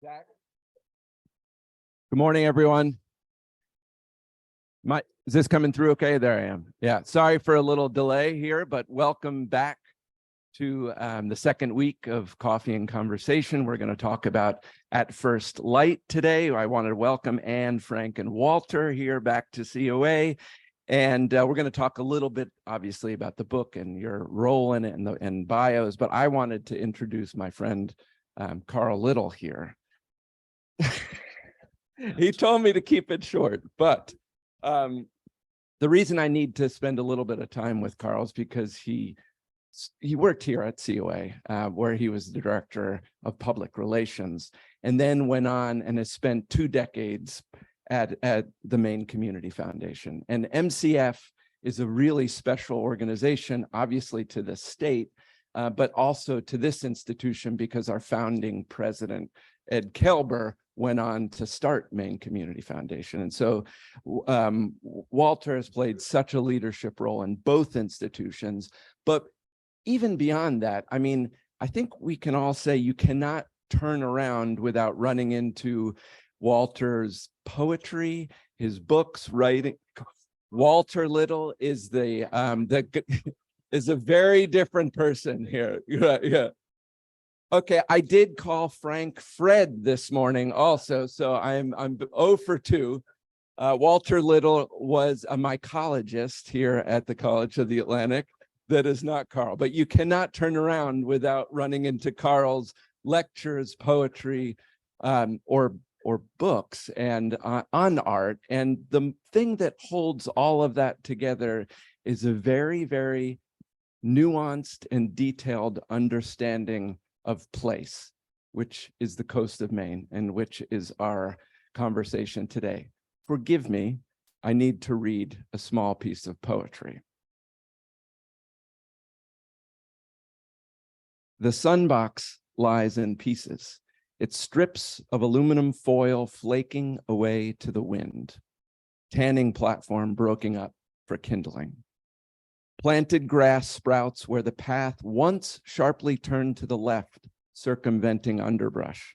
Zach. Good morning, everyone. Is this coming through okay? There I am. Yeah, sorry for a little delay here, but welcome back to the second week of Coffee and Conversation. We're going to talk about At First Light today. I wanted to welcome Anne, Frank, and Walter here back to COA. And we're going to talk a little bit, obviously, about the book and your role in it and bios. But I wanted to introduce my friend, Carl Little here. He told me to keep it short, but the reason I need to spend a little bit of time with Carl is because he worked here at COA, where he was the director of public relations, and then went on and has spent 2 decades at the Maine Community Foundation. And MCF is a really special organization, obviously to the state, but also to this institution because our founding president, Ed Kelber, went on to start Maine Community Foundation. And so Walter has played such a leadership role in both institutions. But even beyond that, I mean, I think we can all say you cannot turn around without running into Walter's poetry, his books, writing. Walter Little is is a very different person here. Yeah. Okay, I did call Frank Fred this morning also, so I'm 0 for 2. Walter Little was a mycologist here at the College of the Atlantic. That is not Carl, but you cannot turn around without running into Carl's lectures, poetry, or books and on art. And the thing that holds all of that together is a very, very nuanced and detailed understanding of place, which is the coast of Maine and which is our conversation today. Forgive me, I need to read a small piece of poetry. The sunbox lies in pieces, its strips of aluminum foil flaking away to the wind, tanning platform broken up for kindling. Planted grass sprouts where the path once sharply turned to the left, circumventing underbrush.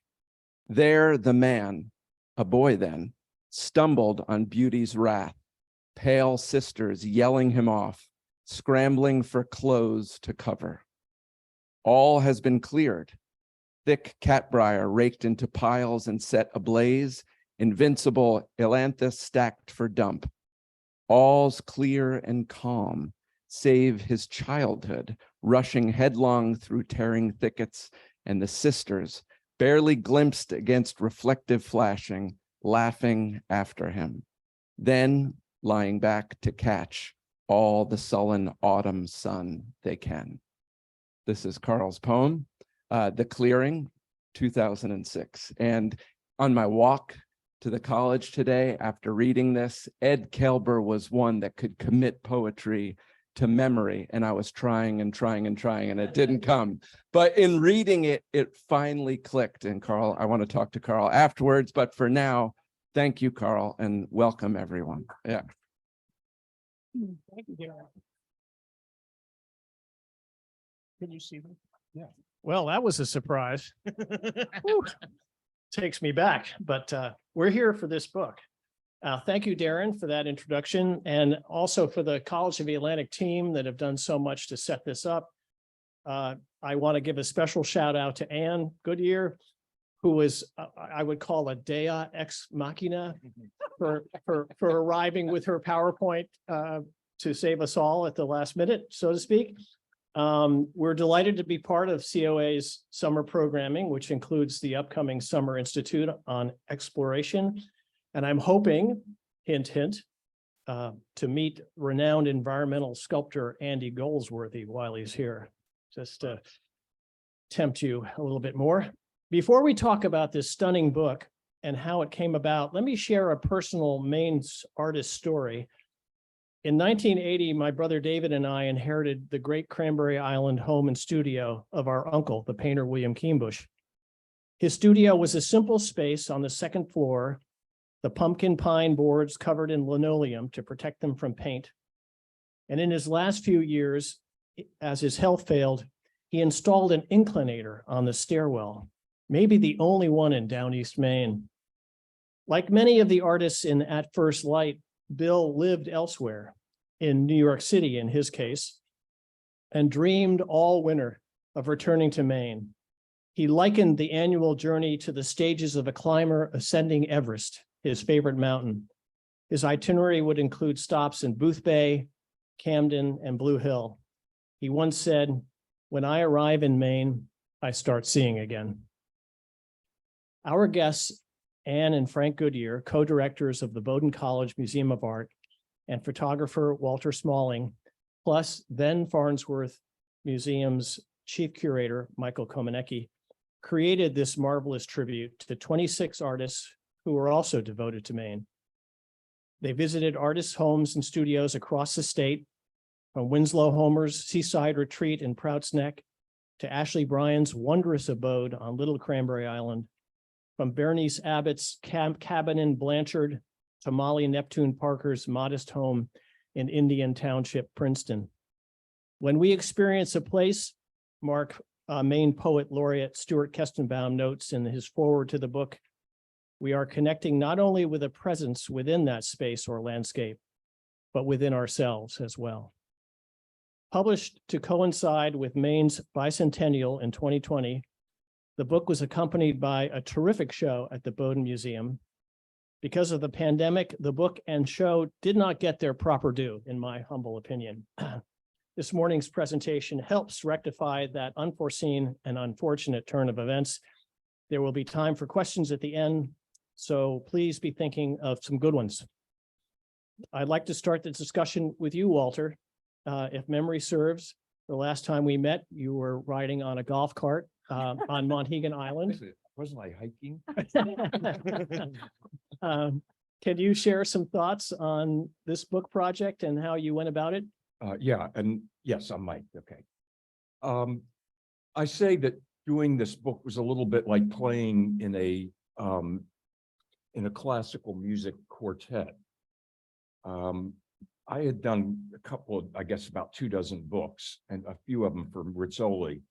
There the man, a boy then, stumbled on beauty's wrath, pale sisters yelling him off, scrambling for clothes to cover. All has been cleared, thick catbrier raked into piles and set ablaze, invincible ailanthus stacked for dump. All's clear and calm, save his childhood, rushing headlong through tearing thickets, and the sisters, barely glimpsed against reflective flashing, laughing after him. Then lying back to catch all the sullen autumn sun they can. This is Carl's poem, The Clearing, 2006. And on my walk to the college today, after reading this, Ed Kelber was one that could commit poetry to memory, and I was trying and it didn't come. But in reading it, it finally clicked. And Carl, I want to talk to Carl afterwards, but for now, thank you, Carl, and welcome everyone. Yeah. Thank you, Darren. Can you see them? Yeah. Well, that was a surprise. Takes me back, but we're here for this book. Thank you, Darren, for that introduction, and also for the College of the Atlantic team that have done so much to set this up. I want to give a special shout out to Anne Goodyear, who was, I would call a dea ex machina for arriving with her PowerPoint to save us all at the last minute, so to speak. We're delighted to be part of COA's summer programming, which includes the upcoming Summer Institute on Exploration. And I'm hoping, hint, hint, to meet renowned environmental sculptor Andy Goldsworthy while he's here, just to tempt you a little bit more. Before we talk about this stunning book and how it came about, let me share a personal Maine artist story. In 1980, my brother David and I inherited the great Cranberry Island home and studio of our uncle, the painter William Keenbush. His studio was a simple space on the 2nd floor, the pumpkin pine boards covered in linoleum to protect them from paint. And in his last few years, as his health failed, he installed an inclinator on the stairwell maybe the only one in down East Maine. Like many of the artists in At First Light, Bill lived elsewhere, in New York City in his case, and dreamed all winter of returning to Maine. He likened the annual journey to the stages of a climber ascending Everest, his favorite mountain. His itinerary would include stops in Boothbay, Camden, and Blue Hill. He once said, "When I arrive in Maine, I start seeing again." Our guests, Anne and Frank Goodyear, co-directors of the Bowdoin College Museum of Art, and photographer Walter Smalling, plus then Farnsworth Museum's chief curator, Michael Komenecki, created this marvelous tribute to 26 artists who were also devoted to Maine. They visited artists' homes and studios across the state, from Winslow Homer's seaside retreat in Prouts Neck to Ashley Bryan's wondrous abode on Little Cranberry Island, from Bernice Abbott's cabin in Blanchard to Molly Neptune Parker's modest home in Indian Township, Princeton. When we experience a place, Maine poet laureate Stuart Kestenbaum notes in his foreword to the book, we are connecting not only with a presence within that space or landscape, but within ourselves as well. Published to coincide with Maine's bicentennial in 2020, the book was accompanied by a terrific show at the Bowdoin Museum. Because of the pandemic, the book and show did not get their proper due, in my humble opinion. This morning's presentation helps rectify that unforeseen and unfortunate turn of events. There will be time for questions at the end, so please be thinking of some good ones. I'd like to start the discussion with you, Walter. If memory serves, the last time we met, you were riding on a golf cart on Monhegan Island. Wasn't I hiking? Can you share some thoughts on this book project and how you went about it? Yeah, and yes, I'm Mike. Okay. I say that doing this book was a little bit like playing in a classical music quartet. I had done a couple of, I guess, about 24 books, and a few of them for Rizzoli.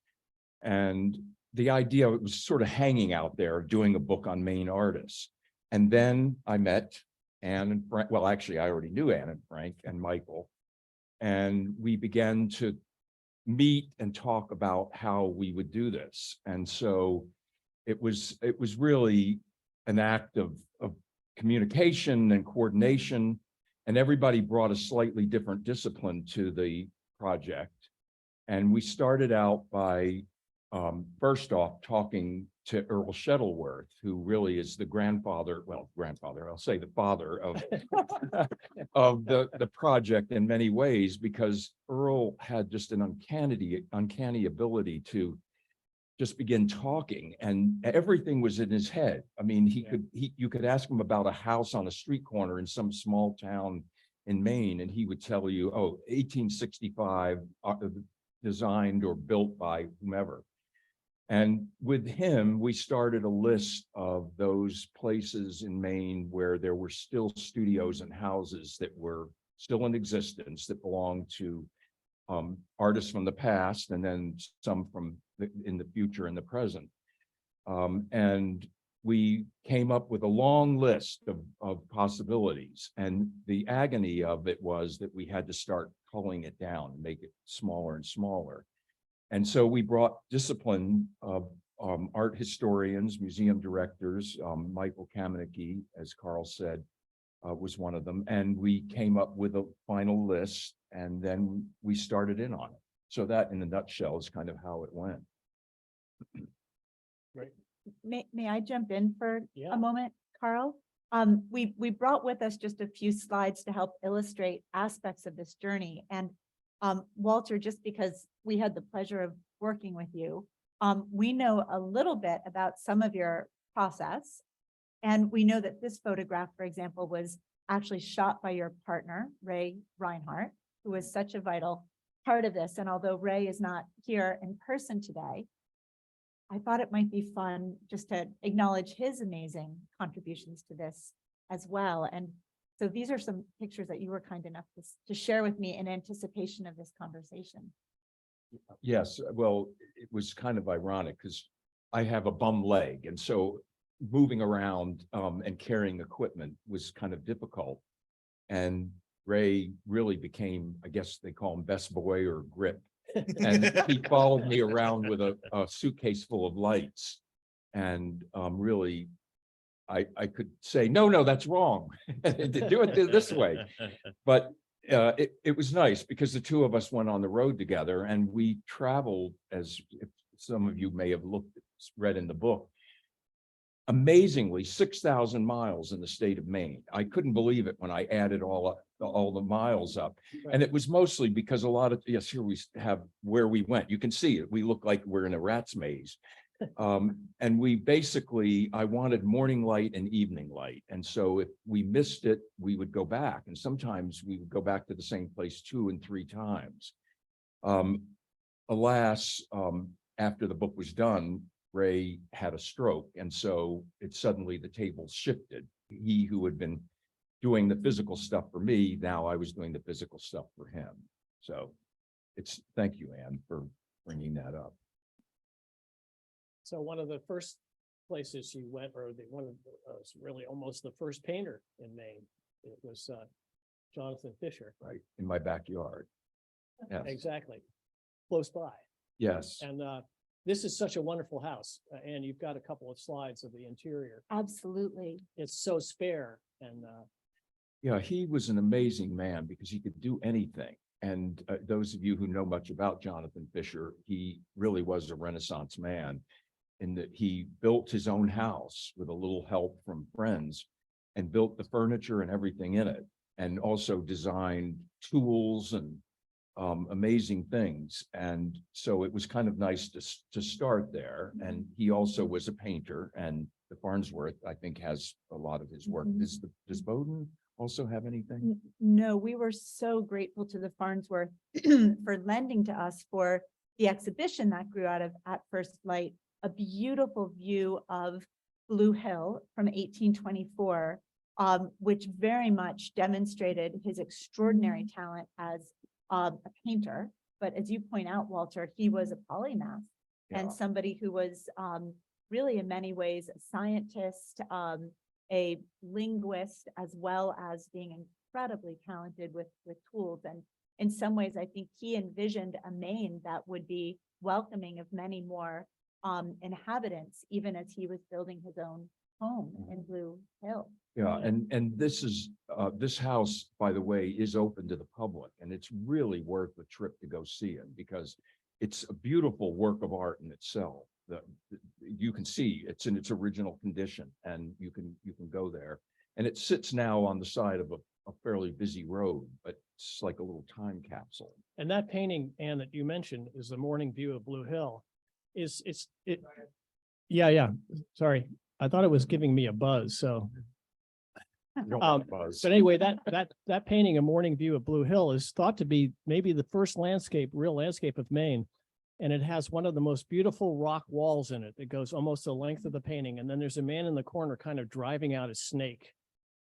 And the idea was sort of hanging out there, doing a book on Maine artists. And then I met Anne and Frank. Well, actually, I already knew Anne and Frank and Michael. And we began to meet and talk about how we would do this. And so it was really an act of communication and coordination. And everybody brought a slightly different discipline to the project. And we started out by first off talking to Earl Shuttleworth, who really is the I'll say the father of of the project in many ways, because Earl had just an uncanny ability to just begin talking, and everything was in his head. I mean, you could ask him about a house on a street corner in some small town in Maine, and he would tell you, oh, 1865, designed or built by whomever. And with him, we started a list of those places in Maine where there were still studios and houses that were still in existence that belonged to artists from the past, and then some from in the future and the present. And we came up with a long list of possibilities. And the agony of it was that we had to start culling it down and make it smaller and smaller. And so we brought discipline of art historians, museum directors. Michael Komenecki, as Carl said, was one of them. And we came up with a final list, and then we started in on it. So that, in a nutshell, is kind of how it went. Great. May I jump in for Yeah. a moment, Carl? We brought with us just a few slides to help illustrate aspects of this journey. And Walter, just because we had the pleasure of working with you, we know a little bit about some of your process. And we know that this photograph, for example, was actually shot by your partner, Ray Reinhardt, who was such a vital part of this. And although Ray is not here in person today, I thought it might be fun just to acknowledge his amazing contributions to this as well. And so these are some pictures that you were kind enough to share with me in anticipation of this conversation. Yes, well, it was kind of ironic because I have a bum leg, and so moving around and carrying equipment was kind of difficult. And Ray really became, I guess they call him best boy or grip. And he followed me around with a suitcase full of lights. And really, I could say, no, that's wrong. Do it this way. But it was nice because the two of us went on the road together, and we traveled, as if some of you may have read in the book, amazingly 6,000 miles in the state of Maine. I couldn't believe it when I added all the miles up. And it was mostly because a lot of, yes, here we have where we went. You can see it. We look like we're in a rat's maze. And we basically, I wanted morning light and evening light. And so if we missed it, we would go back. And sometimes we would go back to the same place 2 and 3 times. Alas, after the book was done, Ray had a stroke. And so it suddenly, the tables shifted. He who had been doing the physical stuff for me, now I was doing the physical stuff for him. So thank you, Anne, for bringing that up. So one of the first places you went, or one of was really almost the first painter in Maine. It was Jonathan Fisher. Right, in my backyard. Yes. Exactly. Close by. Yes. And this is such a wonderful house. And you've got a couple of slides of the interior. Absolutely. It's so spare and Yeah, he was an amazing man because he could do anything. And those of you who know much about Jonathan Fisher, he really was a Renaissance man in that he built his own house with a little help from friends and built the furniture and everything in it, and also designed tools and amazing things. And so it was kind of nice to start there. And he also was a painter, and the Farnsworth, I think, has a lot of his work. Does Bowden also have anything? No, we were so grateful to the Farnsworth for lending to us for the exhibition that grew out of At First Light, a beautiful view of Blue Hill from 1824, which very much demonstrated his extraordinary talent as a painter. But as you point out, Walter, he was a polymath and somebody who was really in many ways a scientist, a linguist, as well as being incredibly talented with tools. And in some ways, I think he envisioned a Maine that would be welcoming of many more inhabitants, even as he was building his own home in Blue Hill. Yeah, and this house, by the way, is open to the public, and it's really worth a trip to go see it because it's a beautiful work of art in itself. You can see it's in its original condition, and you can go there. And it sits now on the side of a fairly busy road, but it's like a little time capsule. and that painting, Anne, that you mentioned is the morning view of Blue Hill. Yeah. Sorry. I thought it was giving me a buzz. So, You don't want buzz. but anyway, that painting, A Morning View of Blue Hill, is thought to be maybe the first real landscape of Maine. And it has one of the most beautiful rock walls in it that goes almost the length of the painting. And then there's a man in the corner kind of driving out a snake.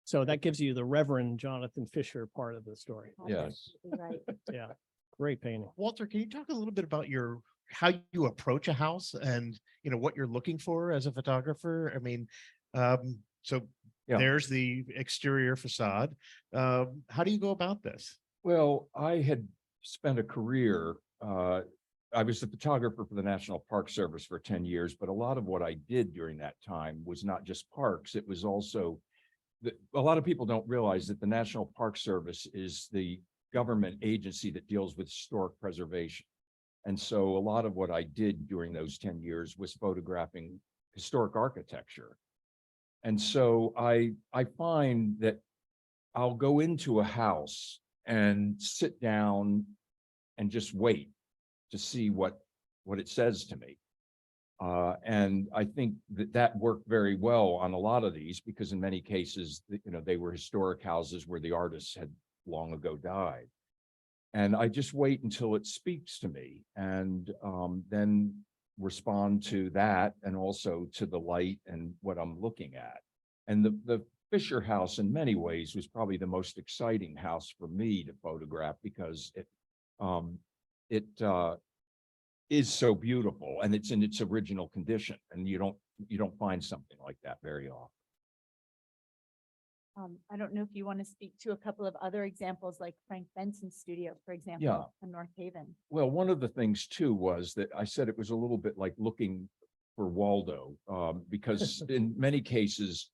So that gives you the Reverend Jonathan Fisher part of the story. Yes. Right. Yeah. Great painting. Walter, can you talk a little bit about how you approach a house and, what you're looking for as a photographer? I mean, so Yeah. there's the exterior facade. How do you go about this? Well, I had spent a career, I was the photographer for the National Park Service for 10 years, but a lot of what I did during that time was not just parks. It was also, a lot of people don't realize that the National Park Service is the government agency that deals with historic preservation. And so a lot of what I did during those 10 years was photographing historic architecture. And so I find that I'll go into a house and sit down and just wait to see what it says to me. And I think that worked very well on a lot of these, because in many cases, they were historic houses where the artists had long ago died. And I just wait until it speaks to me, and then respond to that, and also to the light and what I'm looking at. And the Fisher house in many ways was probably the most exciting house for me to photograph, because it is so beautiful, and it's in its original condition, and you don't find something like that very often. I don't know if you want to speak to a couple of other examples like Frank Benson's studio, for Yeah. example, in North Haven. Well, one of the things too was that I said it was a little bit like looking for Waldo, because in many cases,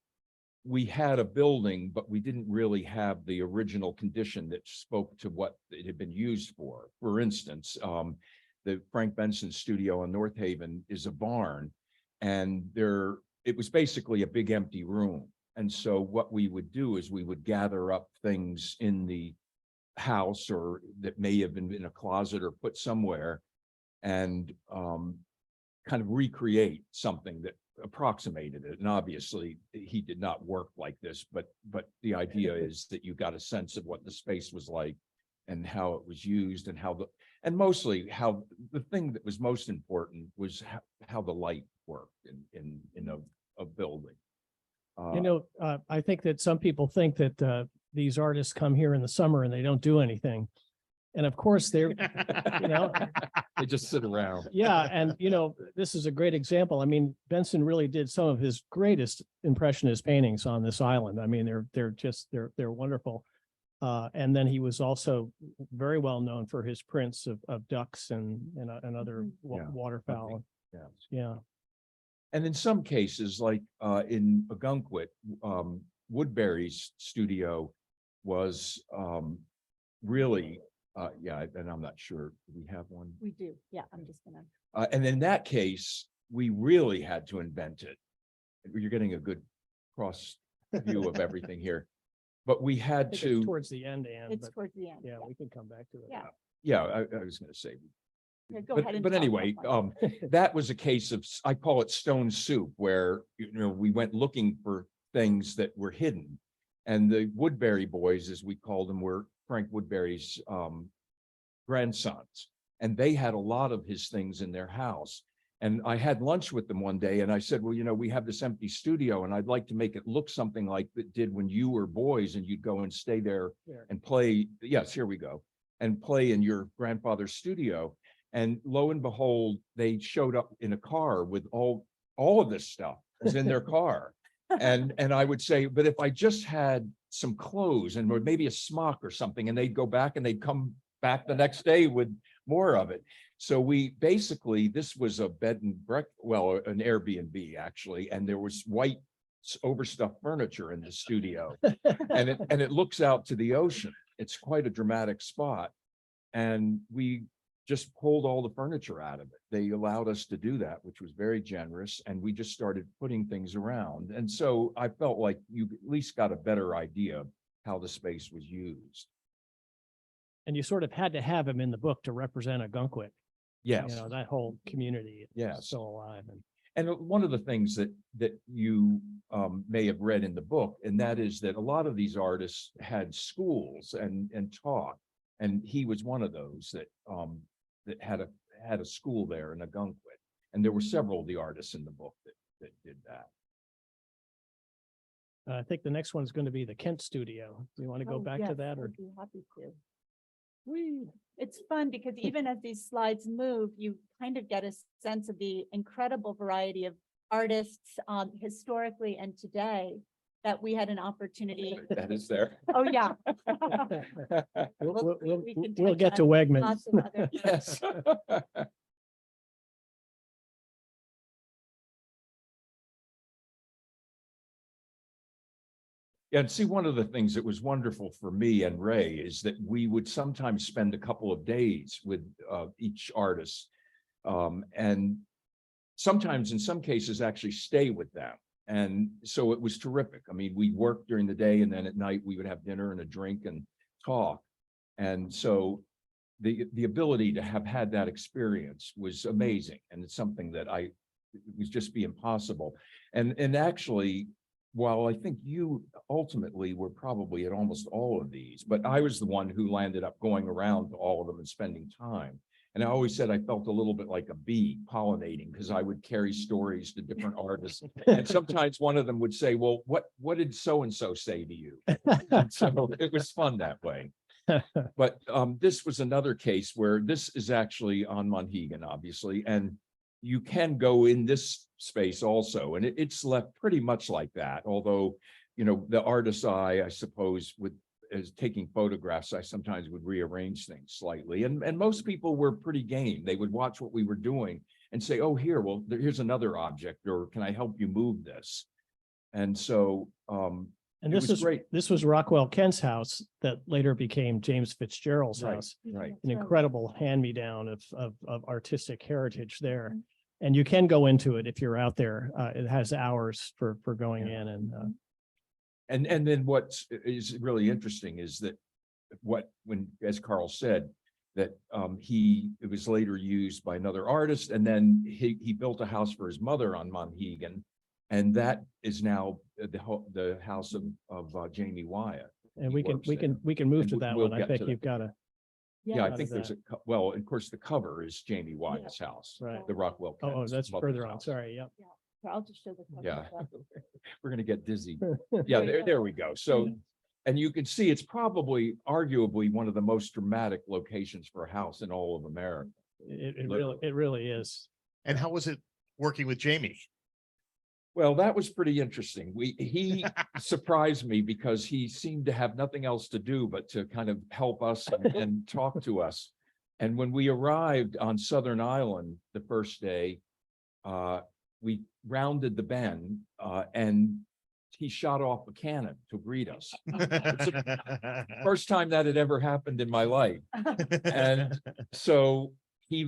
we had a building, but we didn't really have the original condition that spoke to what it had been used for. For instance, the Frank Benson studio in North Haven is a barn, and it was basically a big empty room. And so what we would do is we would gather up things in the house or that may have been in a closet or put somewhere, and kind of recreate something that approximated it. And obviously he did not work like this, but the idea is that you got a sense of what the space was like and how it was used, and and mostly how the thing that was most important was how the light worked in a building. I think that some people think that these artists come here in the summer and they don't do anything. And of course, they're, They just sit around. yeah, and this is a great example. I mean, Benson really did some of his greatest impressionist paintings on this island. I mean, they're wonderful. And then he was also very well known for his prints of ducks and other Yeah. waterfowl. Yeah. Yeah. And in some cases, like in Ogunquit, Woodbury's studio was really, and I'm not sure, do we have one? We do. Yeah, I'm just gonna. And in that case, we really had to invent it. You're getting a good cross view of everything here. But we I had think it's to, towards the end, Anne, It's but towards the end. yeah, we can come back to it. Yeah. yeah, I was gonna say. Yeah, go ahead and But tell that anyway, one. that was a case of, I call it stone soup, where, we went looking for things that were hidden. And the Woodbury boys, as we called them, were Frank Woodbury's grandsons. And they had a lot of his things in their house. And I had lunch with them one day and I said, well, we have this empty studio and I'd like to make it look something like it did when you were boys and you'd go and stay there There. and play. Yes, here we go. And play in your grandfather's studio. And lo and behold, they showed up in a car with all of this stuff was in their car. And I would say, but if I just had some clothes and maybe a smock or something, and they'd go back and they'd come back the next day with more of it. So we basically, this was a bed and breakfast, well, an Airbnb actually, and there was white overstuffed furniture in the studio. And it looks out to the ocean. It's quite a dramatic spot. And we just pulled all the furniture out of it. They allowed us to do that, which was very generous. And we just started putting things around. And so I felt like you at least got a better idea of how the space was used. And you sort of had to have him in the book to represent Ogunquit. Yes. That whole community. Yes. Is still alive. And one of the things that you may have read in the book, and that is that a lot of these artists had schools and taught, and he was one of those that had a school there in Ogunquit. And there were several of the artists in the book that did that. I think the next one's going to be the Kent studio. Do you want to go Oh, back yes, to that, or? I'd be happy to. It's fun because even as these slides move, you kind of get a sense of the incredible variety of artists historically and today that we had an opportunity. That is there. Oh, yeah. We can We'll touch get to on Wegman. lots of other- Yes. Yeah, and see, one of the things that was wonderful for me and Ray is that we would sometimes spend a couple of days with each artist. And sometimes, in some cases, actually stay with them. And so it was terrific. I mean, we worked during the day and then at night we would have dinner and a drink and talk. And so the ability to have had that experience was amazing. And it's something that it was just be impossible. And actually, while I think you ultimately were probably at almost all of these, but I was the one who landed up going around to all of them and spending time. And I always said I felt a little bit like a bee pollinating because I would carry stories to different artists. And sometimes one of them would say, well, what did so-and-so say to you? And so it was fun that way. But this was another case where this is actually on Monhegan, obviously, and you can go in this space also, and it's left pretty much like that. Although, you know, the artist's eye, I suppose, as taking photographs, I sometimes would rearrange things slightly, and most people were pretty game. They would watch what we were doing and say, "Oh, here's another object," or "Can I help you move this?" And so, And it this was is great. This was Rockwell Kent's house that later became James Fitzgerald's Right. house. Right. An incredible hand-me-down of artistic heritage there. And you can go into it if you're out there. It has hours for going in And then what is really interesting is that as Carl said, that it was later used by another artist, and then he built a house for his mother on Monhegan, and that is now the house of Jamie Wyatt. and He we can works there. move And to that we'll one. I get think to that. you've got to, Yeah, I Out think of there's well, of course, the cover is Jamie Wyatt's house, right. the Rockwell. Oh, Kent's that's mother's further on. house. Sorry. Yep. I'll just show the. cover Yeah, of we're gonna get dizzy. Yeah, there we go. So, and you can see it's probably arguably one of the most dramatic locations for a house in all of America. It really is. And how was it working with Jamie? Well, that was pretty interesting. He surprised me because he seemed to have nothing else to do but to kind of help us and talk to us. And when we arrived on Southern Island the first day, we rounded the bend, and he shot off a cannon to greet us. First time that had ever happened in my life. And so he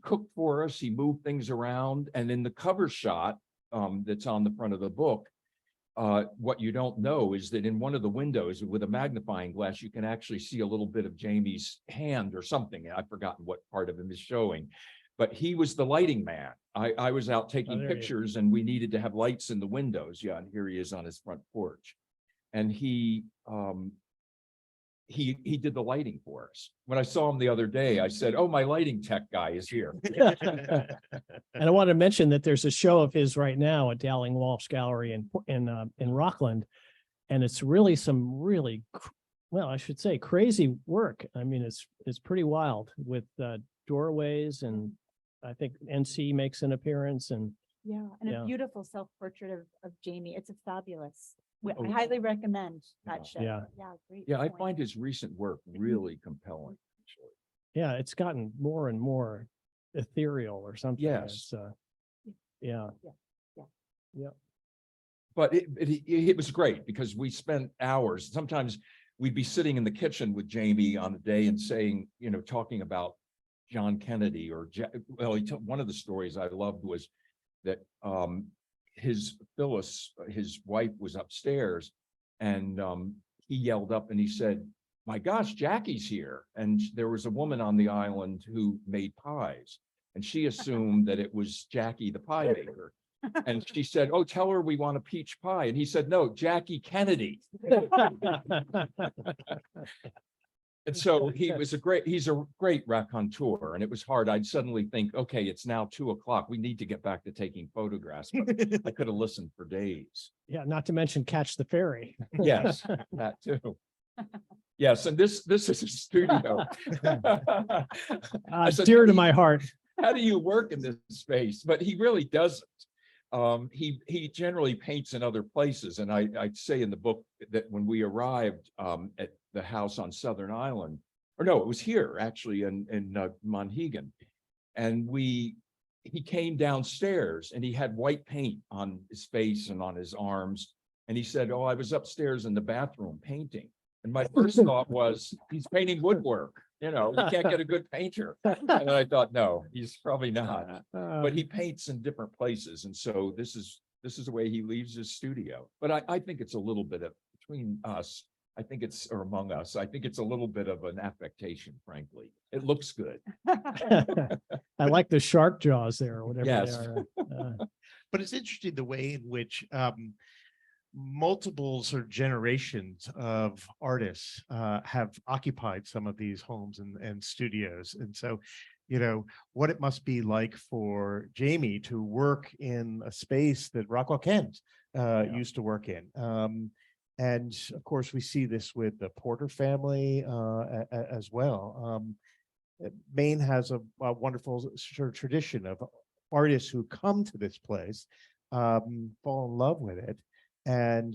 cooked for us, he moved things around, and in the cover shot that's on the front of the book, what you don't know is that in one of the windows with a magnifying glass, you can actually see a little bit of Jamie's hand or something. I've forgotten what part of him is showing, but he was the lighting man. I was out taking there you go. pictures, and we needed to have lights in the windows. Yeah, and here he is on his front porch. And he did the lighting for us. When I saw him the other day, I said, "Oh, my lighting tech guy is here." And I want to mention that there's a show of his right now at Dowling Walsh Gallery in Rockland. And it's really some really, well, I should say crazy work. I mean, it's pretty wild with doorways, and I think NC makes an appearance, and Yeah, and Yeah. a beautiful self-portrait of Jamie. It's a fabulous. Oh, I highly recommend Yeah. that show. Yeah. Yeah, great. Yeah, I point. find his recent work really compelling, actually. yeah, it's gotten more and more ethereal or something. Yes. It's, yeah. But it was great because we spent hours. Sometimes we'd be sitting in the kitchen with Jamie on a day and saying, talking about John Kennedy or one of the stories I loved was that Phyllis, his wife, was upstairs, and he yelled up and he said, "My gosh, Jackie's here." And there was a woman on the island who made pies, and she assumed that it was Jackie, the pie maker. And she said, "Oh, tell her we want a peach pie." And he said, "No, Jackie Kennedy." And so he's a great raconteur, and it was hard. I'd suddenly think, okay, it's now 2:00. We need to get back to taking photographs. But I could have listened for days. Yeah, not to mention Catch the Ferry. Yes, that too. Yes, and this is a studio. I said, Dear to my heart. how do you work in this space? But he really doesn't. He generally paints in other places, and I'd say in the book that when we arrived at the house on Southern Island, or no, it was here actually in Monhegan, and he came downstairs and he had white paint on his face and on his arms, and he said, "Oh, I was upstairs in the bathroom painting." And my first thought was, he's painting woodwork. You can't get a good painter. And then I thought, no, he's probably not. But he paints in different places, and so this is the way he leaves his studio. But I think it's a little bit of between us. I think it's or among us. I think it's a little bit of an affectation. Frankly, it looks good. I like the shark jaws there, or whatever Yes. they are. But it's interesting the way in which multiple sort of generations of artists have occupied some of these homes and studios. And so, what it must be like for Jamie to work in a space that Rockwell Kent used to work in. And of course, we see this with the Porter family as well. Maine has a wonderful sort of tradition of artists who come to this place, fall in love with it, and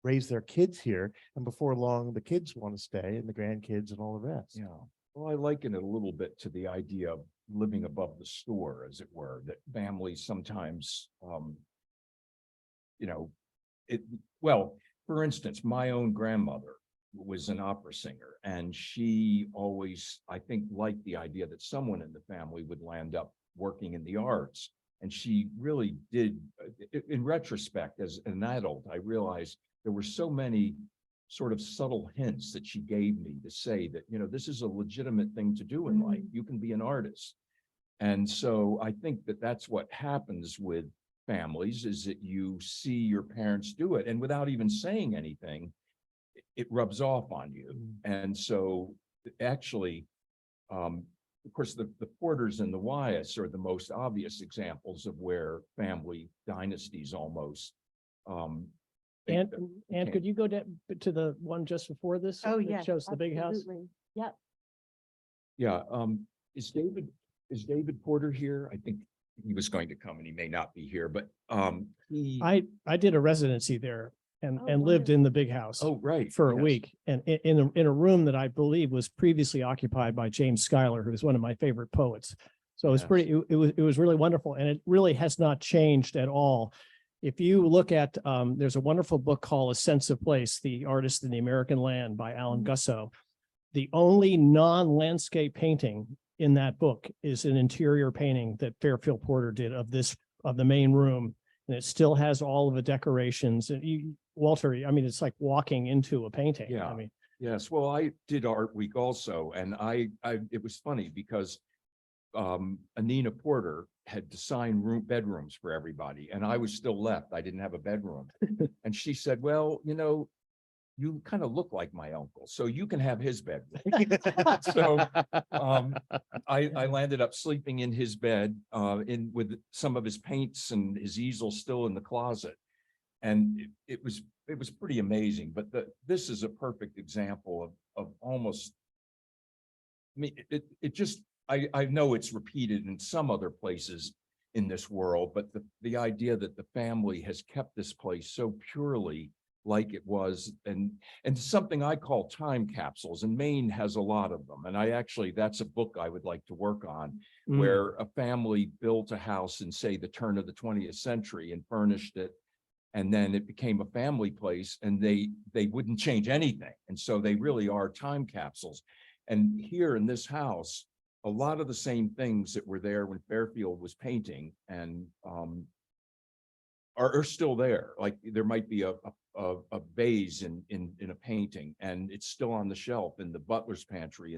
raise their kids here. And before long, the kids want to stay, and the grandkids and all the rest. Yeah, well, I liken it a little bit to the idea of living above the store, as it were, that families sometimes, you know, well, for instance, my own grandmother was an opera singer, and she always, I think, liked the idea that someone in the family would land up working in the arts. And she really did, in retrospect, as an adult, I realized there were so many sort of subtle hints that she gave me to say that, you know, this is a legitimate thing to do in life. You can be an artist. And so I think that that's what happens with families, is that you see your parents do it, and without even saying anything, it rubs off on you. And so actually, of course, the Porters and the Wyeths are the most obvious examples of where family dynasties almost. And could you go to the one just before this? Oh, that yeah. shows the big house. absolutely. Yep. Yeah, is David Porter here? I think he was going to come, and he may not be here, but I did a residency there and Oh, lived in the big house oh, right. for a yes. week, and in a room that I believe was previously occupied by James Schuyler, who is one of my favorite poets. So it was Yes. it was really wonderful, and it really has not changed at all. If you look at, there's a wonderful book called A Sense of Place, The Artist in the American Land by Alan Gussow. The only non-landscape painting in that book is an interior painting that Fairfield Porter did of the main room. And it still has all of the decorations. And Walter, I mean, it's like walking into a painting. Yeah. I mean, Yes, well, I did Art Week also, and it was funny because Anina Porter had designed bedrooms for everybody, and I was still left. I didn't have a bedroom. And she said, well, you know, you kind of look like my uncle, so you can have his bedroom. So I landed up sleeping in his bed with some of his paints and his easel still in the closet. And it was pretty amazing. But this is a perfect example of almost, I mean, it just, I know it's repeated in some other places in this world, but the idea that the family has kept this place so purely like it was, and something I call time capsules, and Maine has a lot of them. And that's a book I would like to work on, where a family built a house in, say, the turn of the 20th century and furnished it. And then it became a family place, and they wouldn't change anything. And so they really are time capsules. And here in this house, a lot of the same things that were there when Fairfield was painting and are still there. Like there might be a vase in a painting, and it's still on the shelf in the butler's pantry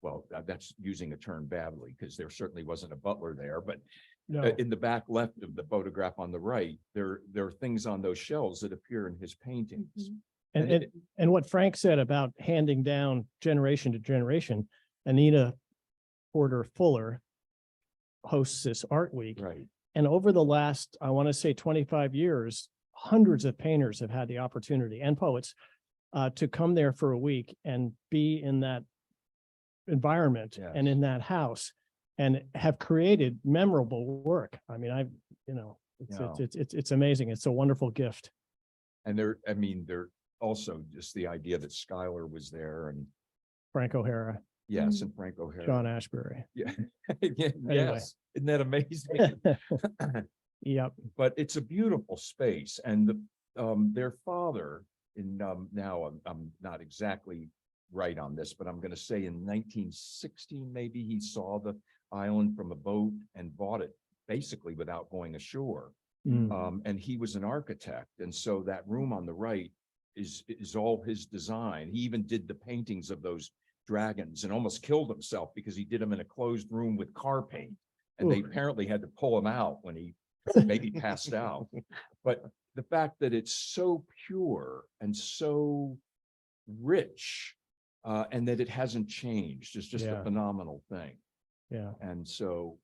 well, that's using a term badly, because there certainly wasn't a butler there, but no. in the back left of the photograph on the right, there are things on those shelves that appear in his paintings. And what Frank said about handing down generation to generation, Anina Porter Fuller hosts this art week. Right. And over the last, I want to say 25 years, hundreds of painters have had the opportunity, and poets, to come there for a week and be in that environment and in that house, and have created memorable work. I mean, it's amazing. It's a wonderful gift. And they're also just the idea that Schuyler was there, and Frank O'Hara, yes, and Frank O'Hara. John Ashbery. Yeah. Anyway. Yes. Isn't that amazing? Yep. But it's a beautiful space, and their father now I'm not exactly right on this, but I'm going to say in 1916, maybe he saw the island from a boat and bought it basically without going ashore. And he was an architect. And so that room on the right is all his design. He even did the paintings of those dragons and almost killed himself because he did them in a closed room with car paint. And they apparently had to pull him out when he maybe passed out. But the fact that it's so pure and so rich, and that it hasn't changed is just a phenomenal thing. Yeah. And so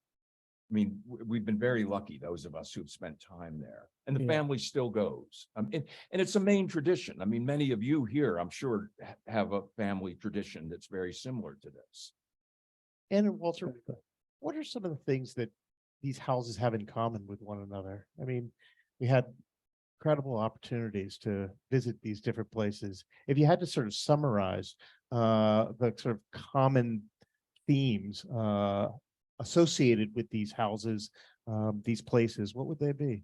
I mean, we've been very lucky, those of us who've spent time there, and the Yeah. family still goes. And it's a Maine tradition. I mean, many of you here, I'm sure, have a family tradition that's very similar to this. And Walter, what are some of the things that these houses have in common with one another? I mean, we had incredible opportunities to visit these different places. If you had to sort of summarize the sort of common themes associated with these houses, these places, what would they be?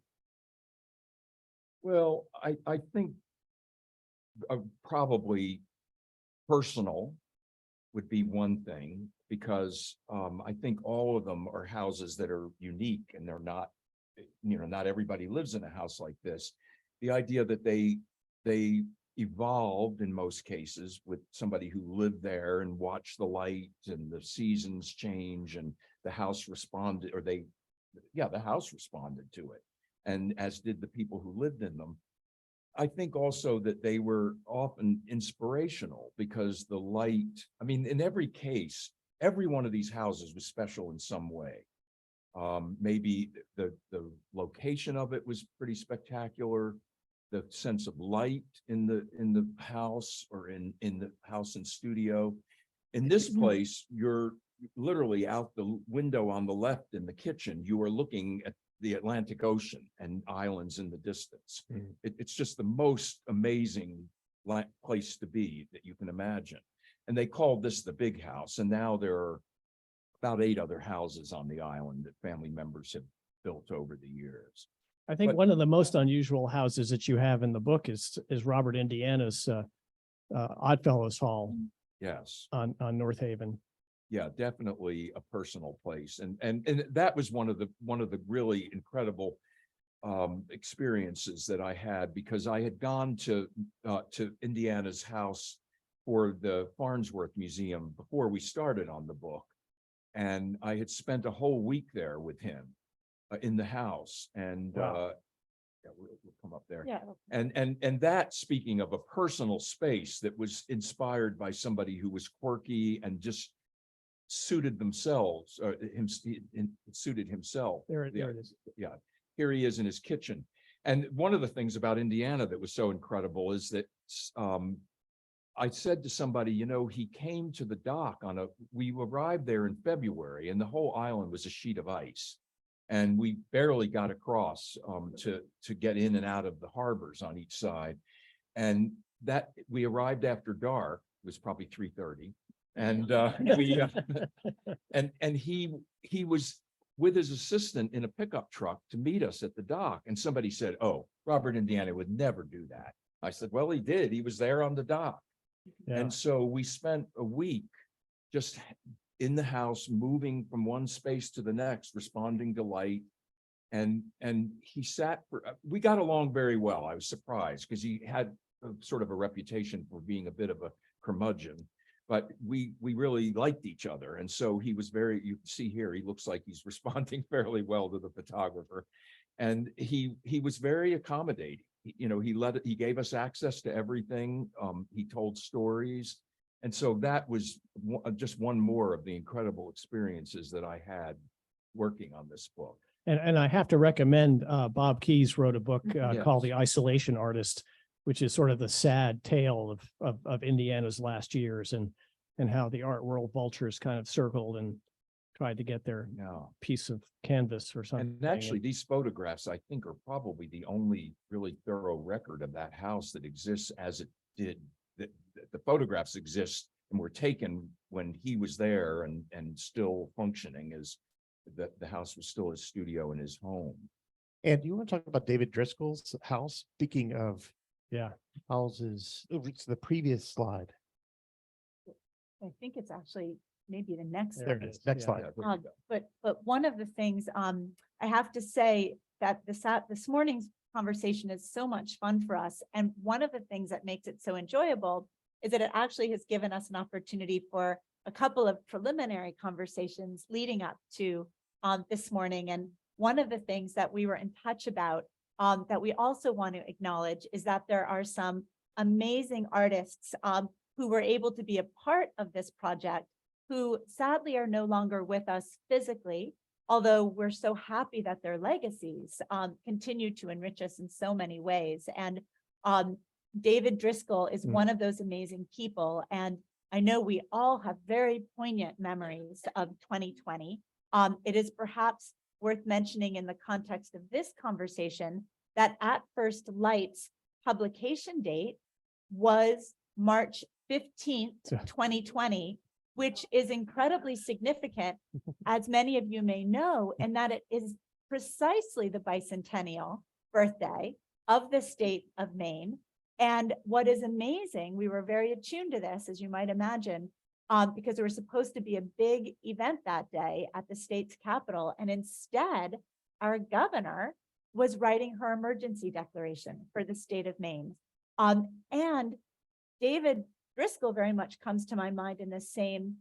Well, I think probably personal would be one thing, because I think all of them are houses that are unique, and they're not, not everybody lives in a house like this. The idea that they evolved in most cases with somebody who lived there and watched the light and the seasons change, and the house responded, or the house responded to it, and as did the people who lived in them. I think also that they were often inspirational, because the light, I mean, in every case, every one of these houses was special in some way. Maybe the location of it was pretty spectacular. The sense of light in the house, or in the house and studio. In this place, you're literally out the window on the left in the kitchen. You are looking at the Atlantic Ocean and islands in the distance. It's just the most amazing place to be that you can imagine. And they called this the big house. And now there are about 8 other houses on the island that family members have built over the years. I think But- one of the most unusual houses that you have in the book is Robert Indiana's Oddfellows Hall Yes. on North Haven. Yeah, definitely a personal place. And that was one of the really incredible experiences that I had, because I had gone to Indiana's house for the Farnsworth Museum before we started on the book. And I had spent a whole week there with him in the house, and Wow. we'll come up there. Yeah. And that, speaking of a personal space that was inspired by somebody who was quirky and just suited themselves, suited himself. There it is. Yeah, here he is in his kitchen. And one of the things about Indiana that was so incredible is that I said to somebody, he came to the dock we arrived there in February, and the whole island was a sheet of ice. And we barely got across to get in and out of the harbors on each side. And that we arrived after dark. It was probably 3:30. And and he was with his assistant in a pickup truck to meet us at the dock. And somebody said, "Oh, Robert Indiana would never do that." I said, "Well, he did. He was there on the dock." Yeah. And so we spent a week just in the house, moving from one space to the next, responding to light. And he sat we got along very well. I was surprised, because he had sort of a reputation for being a bit of a curmudgeon, but we really liked each other. And so he was you can see here, he looks like he's responding fairly well to the photographer. And he was very accommodating. He gave us access to everything. He told stories. And so that was just one more of the incredible experiences that I had working on this book. And I have to recommend, Bob Keyes wrote a book called Yes. The Isolation Artist, which is sort of the sad tale of Indiana's last years, and how the art world vultures kind of circled and tried to get their Yeah. piece of canvas or something. And actually, these photographs, I think, are probably the only really thorough record of that house that exists as it did. The photographs exist and were taken when he was there and still functioning as the house was still his studio and his home. And you want to talk about David Driscoll's house? Speaking of Yeah. houses, it's the previous slide. I think it's actually maybe the next. There There it it is. is. Next Yeah. slide. Yeah, there you go. But one of the things, I have to say that this morning's conversation is so much fun for us. And one of the things that makes it so enjoyable is that it actually has given us an opportunity for a couple of preliminary conversations leading up to this morning. And one of the things that we were in touch about that we also want to acknowledge is that there are some amazing artists who were able to be a part of this project, who sadly are no longer with us physically, although we're so happy that their legacies continue to enrich us in so many ways. And David Driscoll is one of those amazing people. And I know we all have very poignant memories of 2020. It is perhaps worth mentioning in the context of this conversation that At First Light's publication date was March 15th, 2020, which is incredibly significant, as many of you may know, and that it is precisely the bicentennial birthday of the state of Maine. And what is amazing, we were very attuned to this, as you might imagine, because there was supposed to be a big event that day at the state's capital. And instead, our governor was writing her emergency declaration for the state of Maine. And David Driscoll very much comes to my mind in the same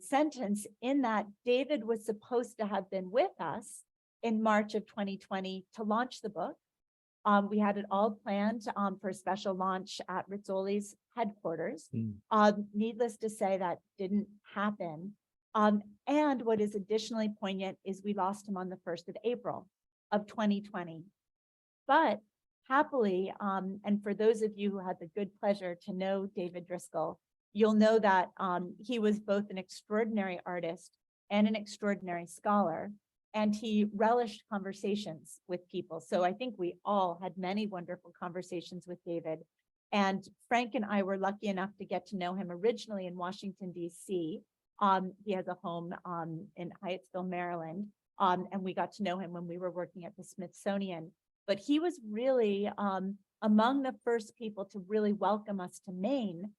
sentence, in that David was supposed to have been with us in March of 2020 to launch the book. We had it all planned for a special launch at Rizzoli's headquarters. Needless to say, that didn't happen. And what is additionally poignant is we lost him on the 1st of April of 2020. But happily, and for those of you who had the good pleasure to know David Driscoll, you'll know that he was both an extraordinary artist and an extraordinary scholar, and he relished conversations with people. So I think we all had many wonderful conversations with David. And Frank and I were lucky enough to get to know him originally in Washington, D.C. He has a home in Hyattsville, Maryland. And we got to know him when we were working at the Smithsonian. But he was really among the first people to really welcome us to Maine.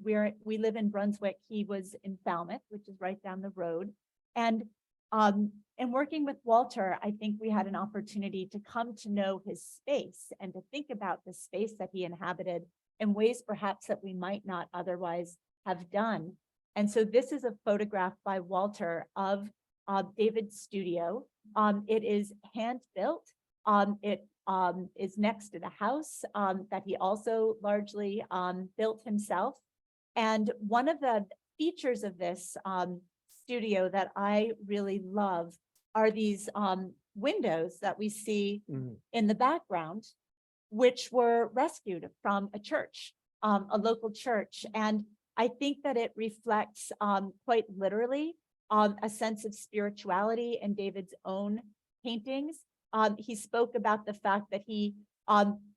We live in Brunswick. He was in Falmouth, which is right down the road. And working with Walter, I think we had an opportunity to come to know his space and to think about the space that he inhabited in ways perhaps that we might not otherwise have done. And so this is a photograph by Walter of David's studio. It is hand built. It is next to the house that he also largely built himself. And one of the features of this studio that I really love are these windows that we see in the background, which were rescued from a church, a local church. And I think that it reflects quite literally a sense of spirituality in David's own paintings. He spoke about the fact that he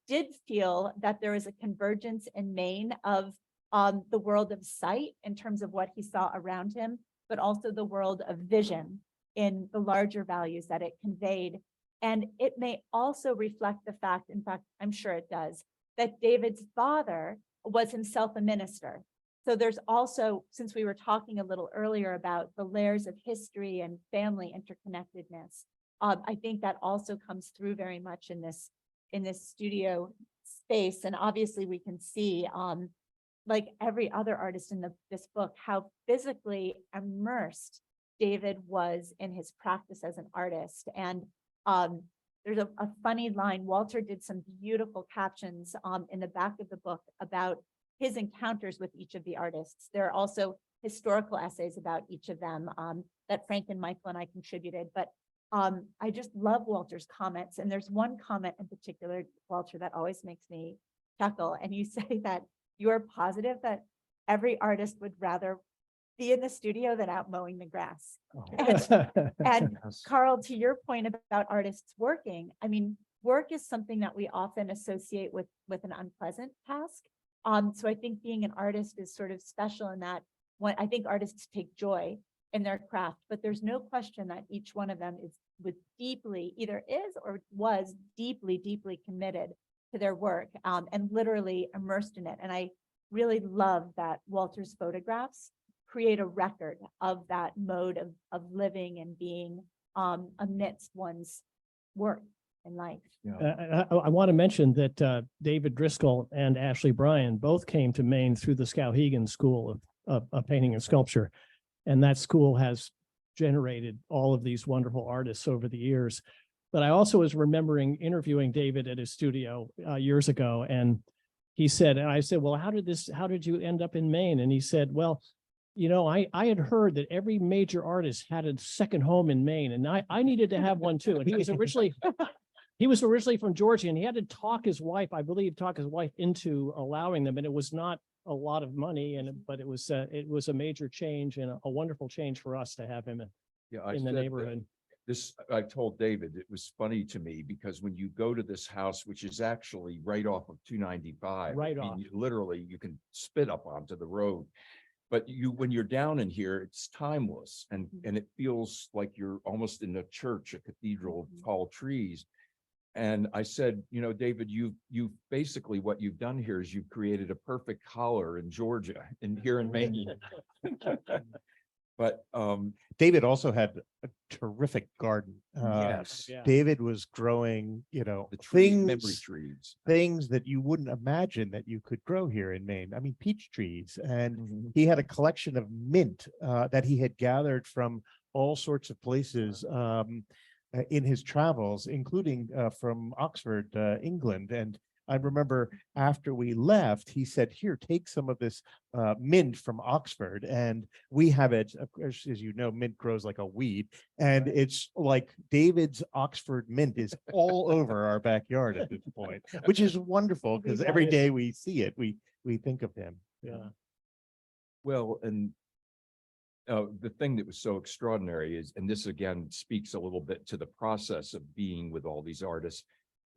did feel that there is a convergence in Maine of the world of sight in terms of what he saw around him, but also the world of vision in the larger values that it conveyed. And it may also reflect the fact, in fact, I'm sure it does, that David's father was himself a minister. So there's also, since we were talking a little earlier about the layers of history and family interconnectedness, I think that also comes through very much in this studio space. And obviously we can see, like every other artist in this book, how physically immersed David was in his practice as an artist. And there's a funny line. Walter did some beautiful captions in the back of the book about his encounters with each of the artists. There are also historical essays about each of them that Frank and Michael and I contributed. But I just love Walter's comments. And there's one comment in particular, Walter, that always makes me chuckle. And you say that you're positive that every artist would rather be in the studio than out mowing the grass. And Carl, to your point about artists working, I mean, work is something that we often associate with an unpleasant task. So I think being an artist is sort of special in that I think artists take joy in their craft, but there's no question that each one of them was deeply, either is or was deeply, deeply committed to their work and literally immersed in it. And I really love that Walter's photographs create a record of that mode of living and being amidst one's work in life. I want to mention that David Driscoll and Ashley Bryan both came to Maine through the Skowhegan School of Painting and Sculpture. And that school has generated all of these wonderful artists over the years. But I also was remembering interviewing David at his studio years ago. And he said, and I said, well, how did you end up in Maine? And he said, well, You know, I had heard that every major artist had a second home in Maine, and I needed to have one too. And he was originally from Georgia, and he had to talk his wife, I believe, into allowing them. And it was not a lot of money, but it was a major change and a wonderful change for us to have him Yeah, I in the said that neighborhood. This, I told David, it was funny to me because when you go to this house, which is actually right off of 295. Right I mean, off. literally, you can spit up onto the road. But when you're down in here, it's timeless and it feels like you're almost in a church, a cathedral of tall trees. And I said, you know, David, you basically what you've done here is you've created a perfect collar in Georgia and here in Maine. But David also had a terrific garden. yes, Yeah. David was growing, you know, the tree, memory things, trees. things that you wouldn't imagine that you could grow here in Maine. I mean, peach trees, and Mhm. he had a collection of mint that he had gathered from all sorts of places in his travels, including from Oxford, England. And I remember after we left, he said, "Here, take some of this mint from Oxford." And we have it, of course, as you know, mint grows like a weed. And it's like David's Oxford mint is all over our backyard at this point, which is wonderful because every day we see it, we think of him. Yeah. Well, and the thing that was so extraordinary is, and this again speaks a little bit to the process of being with all these artists,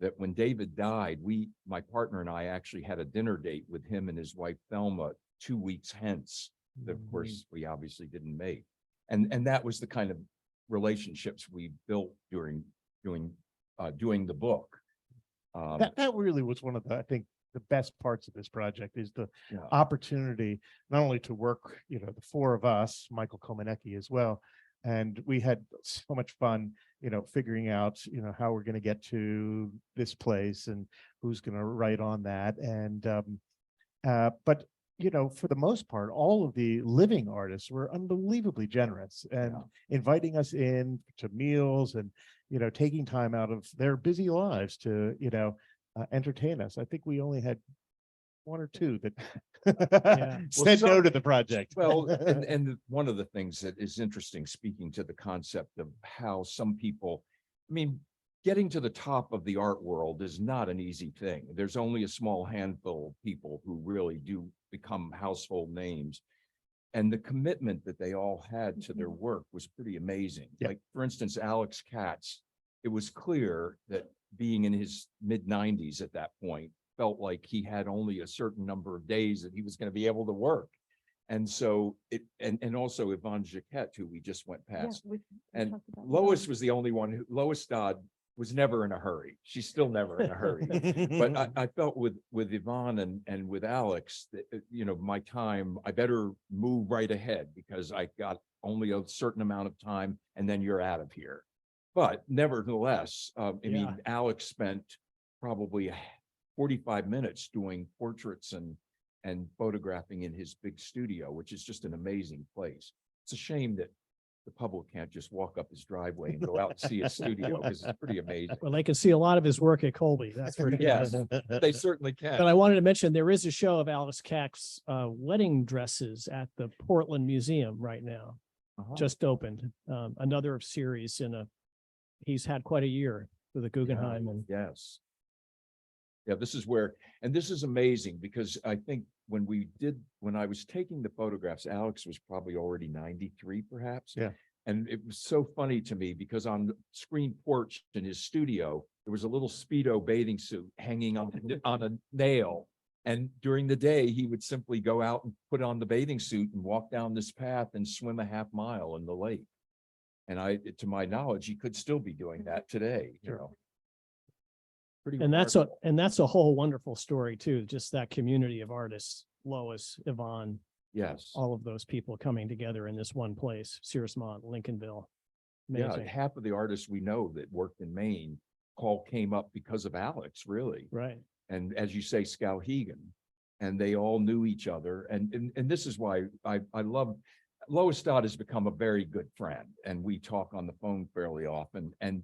that when David died, my partner and I actually had a dinner date with him and his wife Thelma 2 weeks hence, that of course we obviously didn't make. And that was the kind of relationships we built during doing the book. That really was one of the, I think, the best parts of this project is the Yeah. opportunity not only to work, you know, the four of us, Michael Komanecki as well, and we had so much fun, you know, figuring out, you know, how we're going to get to this place and who's going to write on that. And but you know, for the most part, all of the living artists were unbelievably generous and inviting us in to meals and, you know, taking time out of their busy lives to, you know, entertain us. I think we only had one or two that said no to the project. Well, and one of the things that is interesting, speaking to the concept of how some people, I mean, getting to the top of the art world is not an easy thing. There's only a small handful of people who really do become household names. And the commitment that they all had to their work was pretty amazing. Yeah. Like, for instance, Alex Katz, it was clear that being in his mid-90s at that point, felt like he had only a certain number of days that he was going to be able to work. And so and also Yvonne Jacquette, who we just went past. And Lois was the only one Lois Dodd was never in a hurry. She's still never in a hurry. But I felt with Yvonne and with Alex that, you know, my time, I better move right ahead because I got only a certain amount of time and then you're out of here. But nevertheless, I mean, Alex spent probably 45 minutes doing portraits and photographing in his big studio, which is just an amazing place. It's a shame that the public can't just walk up his driveway and go out and see his studio because it's pretty amazing. Well, they can see a lot of his work at Colby. That's for sure. Yes, they certainly can. But I wanted to mention there is a show of Alex Katz's wedding dresses at the Portland Museum right now. Just opened another series he's had quite a year with the Guggenheim. And yes. Yeah, this is where, and this is amazing because I think when I was taking the photographs, Alex was probably already 93 perhaps. Yeah. And it was so funny to me because on the screen porch in his studio, there was a little Speedo bathing suit hanging on a nail. And during the day, he would simply go out and put on the bathing suit and walk down this path and swim a half mile in the lake. And to my knowledge, he could still be doing that today, you know. Pretty and that's remarkable. a whole wonderful story too. Just that community of artists, Lois, Yvonne, Yes. all of those people coming together in this one place, Searsmont, Lincolnville. Amazing. Yeah, half of the artists we know that worked in Maine came up because of Alex, really. Right. And as you say, Skowhegan, and they all knew each other. And this is why I love Lois Dodd has become a very good friend, and we talk on the phone fairly often. And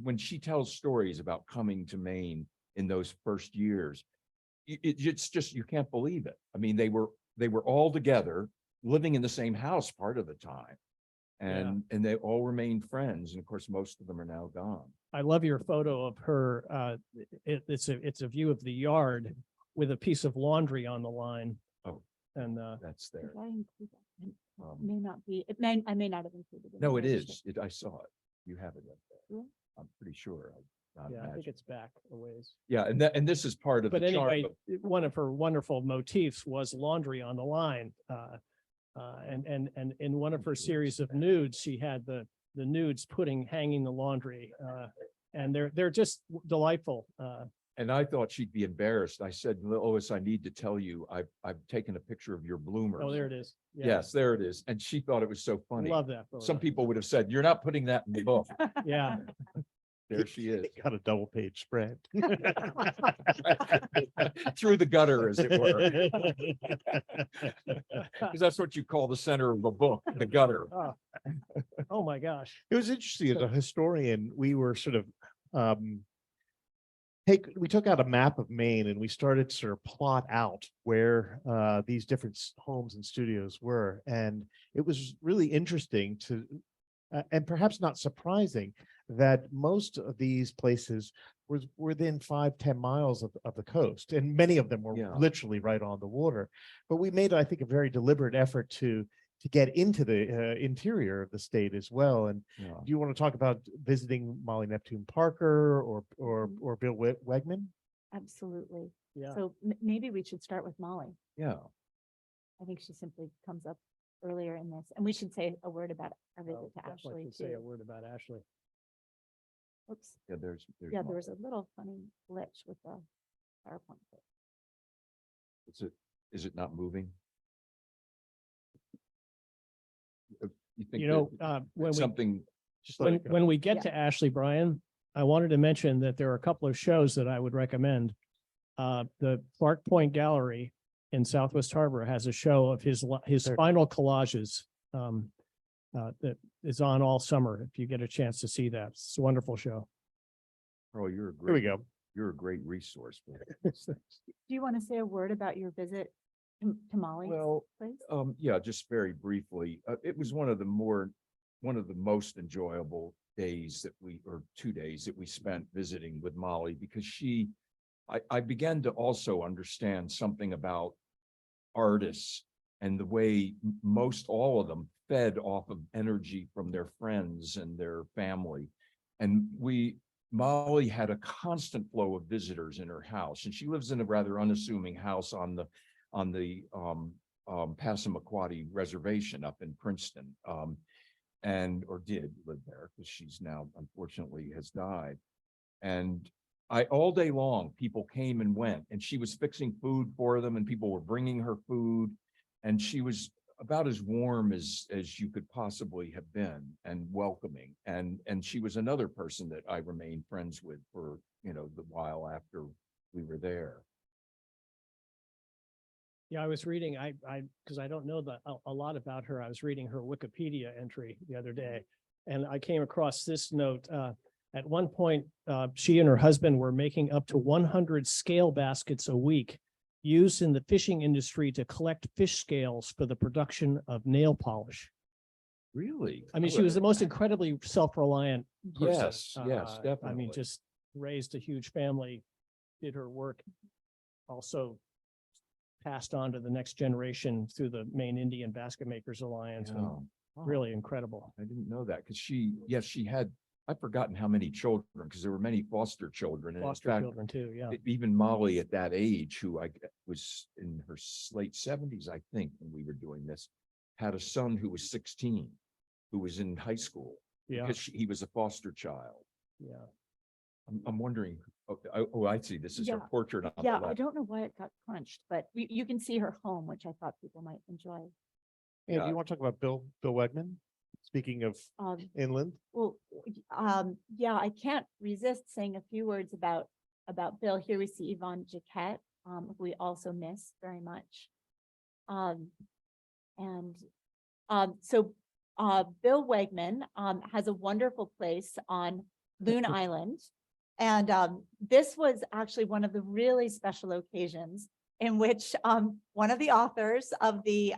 when she tells stories about coming to Maine in those first years, it's just, you can't believe it. I mean, they were all together living in the same house part of the time. And they all remained friends. And of course, most of them are now gone. I love your photo of her. It's a view of the yard with a piece of laundry on the line. Oh. And That's Did there. I include that? It Um, may not be, I may not have included it. No, in it the is. I saw it. You have it up there. Yeah. I'm pretty sure. Not yeah, I think imagine. it's back a ways. Yeah, and this is part of But the charm anyway, of- one of her wonderful motifs was laundry on the line. And in one of her series of nudes, she had the nudes hanging the laundry. And they're just delightful. And I thought she'd be embarrassed. I said, Lois, I need to tell you, I've taken a picture of your bloomers. Oh, there it is. Yeah. Yes, there it is. And she thought it was so I funny. love that photo. Some people would have said, you're not putting that in the book. Yeah. There she is. Got a double page spread. Through the gutter, as it were. Because that's what you call the center of the book, the gutter. Oh, my gosh. It was interesting as a historian, we were sort of we took out a map of Maine and we started to sort of plot out where these different homes and studios were. And it was really interesting to, and perhaps not surprising, that most of these places were within 5-10 miles of the coast. And many of them were Yeah. literally right on the water. But we made, I think, a very deliberate effort to get into the interior of the state as well. And Yeah. do you want to talk about visiting Molly Neptune Parker or Bill Wegman? Absolutely. Yeah. So maybe we should start with Molly. Yeah. I think she simply comes up earlier in this, and we should say a word about our visit to Definitely Ashley should say a too. word about Ashley. Oops. Yeah, there's Yeah, there was Molly. a little funny glitch with the PowerPoint. Is it not moving? You think You know, that when we something, Just let it go. when we get Yeah. to Ashley, Bryan, I wanted to mention that there are a couple of shows that I would recommend. The Clark Point Gallery in Southwest Harbor has a show of his There. final collages that is on all summer. If you get a chance to see that, it's a wonderful show. oh, you're a Here we great, go. you're a great resource. for it. Do you want to say a word about your visit to Molly, Well, please? yeah, just very briefly, it was one of the most enjoyable days or 2 days that we spent visiting with Molly, because I began to also understand something about artists and the way most all of them fed off of energy from their friends and their family. And Molly had a constant flow of visitors in her house, and she lives in a rather unassuming house on the Passamaquoddy Reservation up in Princeton, or did live there, because she's now unfortunately has died. And all day long, people came and went, and she was fixing food for them, and people were bringing her food, and she was about as warm as you could possibly have been, and welcoming. And she was another person that I remained friends with for, the while after we were there. Yeah, I was reading, because I don't know a lot about her. I was reading her Wikipedia entry the other day, and I came across this note. At one point, she and her husband were making up to 100 scale baskets a week used in the fishing industry to collect fish scales for the production of nail polish. Really? I mean, she was the most incredibly self-reliant person. Yes, yes, I definitely. mean, just raised a huge family, did her work, also passed on to the next generation through the Maine Indian Basket Makers Alliance. And Yeah. Oh, really incredible. I didn't know that, because she had, I've forgotten how many children, because there were many foster children. And in Foster fact, children too, yeah. even Molly at that age, who was in her late 70s, I think, when we were doing this, had a son who was 16, who was in high school, Yeah, because he was a foster child. yeah. I'm wondering, I see, this is her Yeah. portrait on the Yeah, I left. don't know why it got crunched, but you can see her home, which I thought people might enjoy. And Yeah. do you want to talk about Bill Wegman? Speaking of inland, Well, yeah, I can't resist saying a few words about Bill. Here we see Yvonne Jaquette, who we also miss very much. So Bill Wegman has a wonderful place on Loon Island. And this was actually one of the really special occasions in which one of the authors of the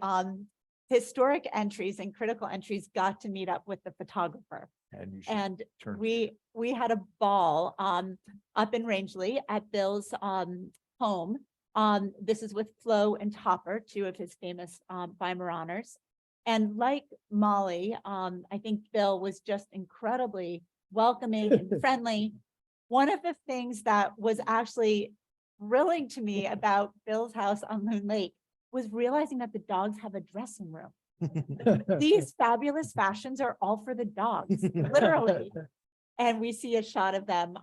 historic entries and critical entries got to meet up with the photographer. And you should And turn. we had a ball up in Rangeley at Bill's home. This is with Flo and Topper, two of his famous Weimaraners. And like Molly, I think Bill was just incredibly welcoming and friendly. One of the things that was actually thrilling to me about Bill's house on Loon Lake was realizing that the dogs have a dressing room. These fabulous fashions are all for the dogs, literally. And we see a shot of them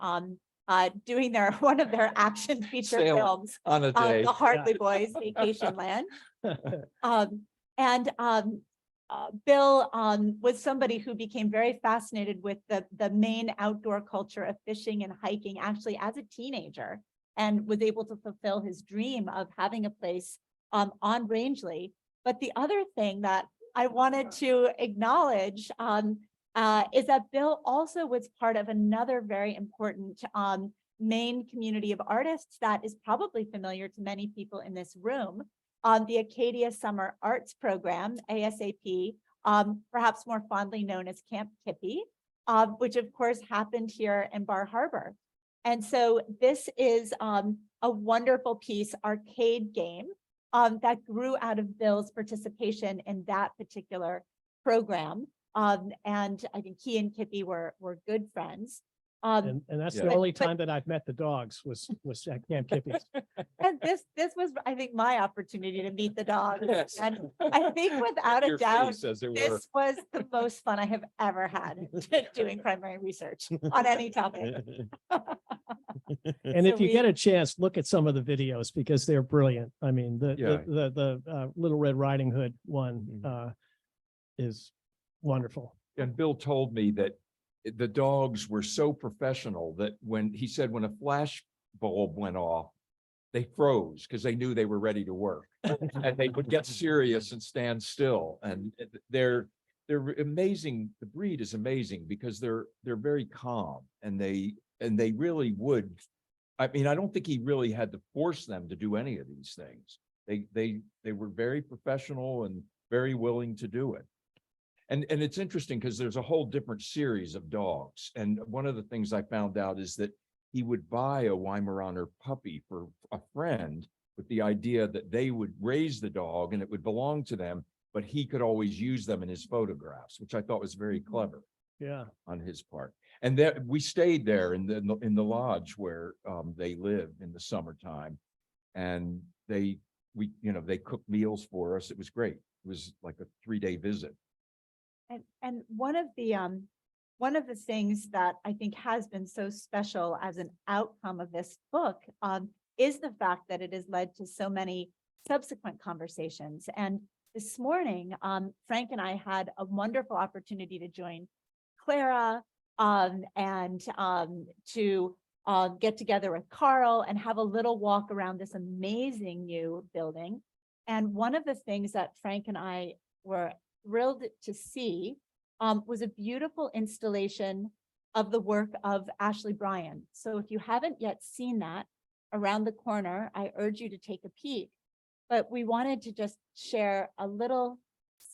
doing one of their action feature Sail films, On a day. the Hartley Boys Vacation Land. Bill was somebody who became very fascinated with the Maine outdoor culture of fishing and hiking actually as a teenager, and was able to fulfill his dream of having a place on Rangeley. But the other thing that I wanted to acknowledge is that Bill also was part of another very important Maine community of artists that is probably familiar to many people in this room. The Acadia Summer Arts Program, ASAP, perhaps more fondly known as Camp Kippy, which of course happened here in Bar Harbor. And so this is a wonderful piece, arcade game, that grew out of Bill's participation in that particular program. And I think he and Kippy were good friends. And that's the Yeah. only But- time that I've met the dogs was at Camp Kippy's. And this was, I think, my opportunity to meet the dog. Yes. And I think without a Your doubt, face as it were. this was the most fun I have ever had doing primary research on any topic. And So if you get a chance, look at some of the videos because they're brilliant. I mean, Yeah. the Little Red Riding Hood one is wonderful. And Bill told me that the dogs were so professional that when he said when a flash bulb went off, they froze because they knew they were ready to work. And they would get serious and stand still. And they're amazing. The breed is amazing because they're very calm, and they really would. I mean, I don't think he really had to force them to do any of these things. They were very professional and very willing to do it. And it's interesting because there's a whole different series of dogs. And one of the things I found out is that he would buy a Weimaraner puppy for a friend with the idea that they would raise the dog and it would belong to them, but he could always use them in his photographs, which I thought was very clever Yeah. on his part. And that we stayed there in the lodge where they live in the summertime. And they cooked meals for us. It was great. It was like a 3-day visit. And one of the things that I think has been so special as an outcome of this book is the fact that it has led to so many subsequent conversations. And this morning, Frank and I had a wonderful opportunity to join Clara and to get together with Carl and have a little walk around this amazing new building. And one of the things that Frank and I were thrilled to see was a beautiful installation of the work of Ashley Bryan. So if you haven't yet seen that around the corner, I urge you to take a peek. But we wanted to just share a little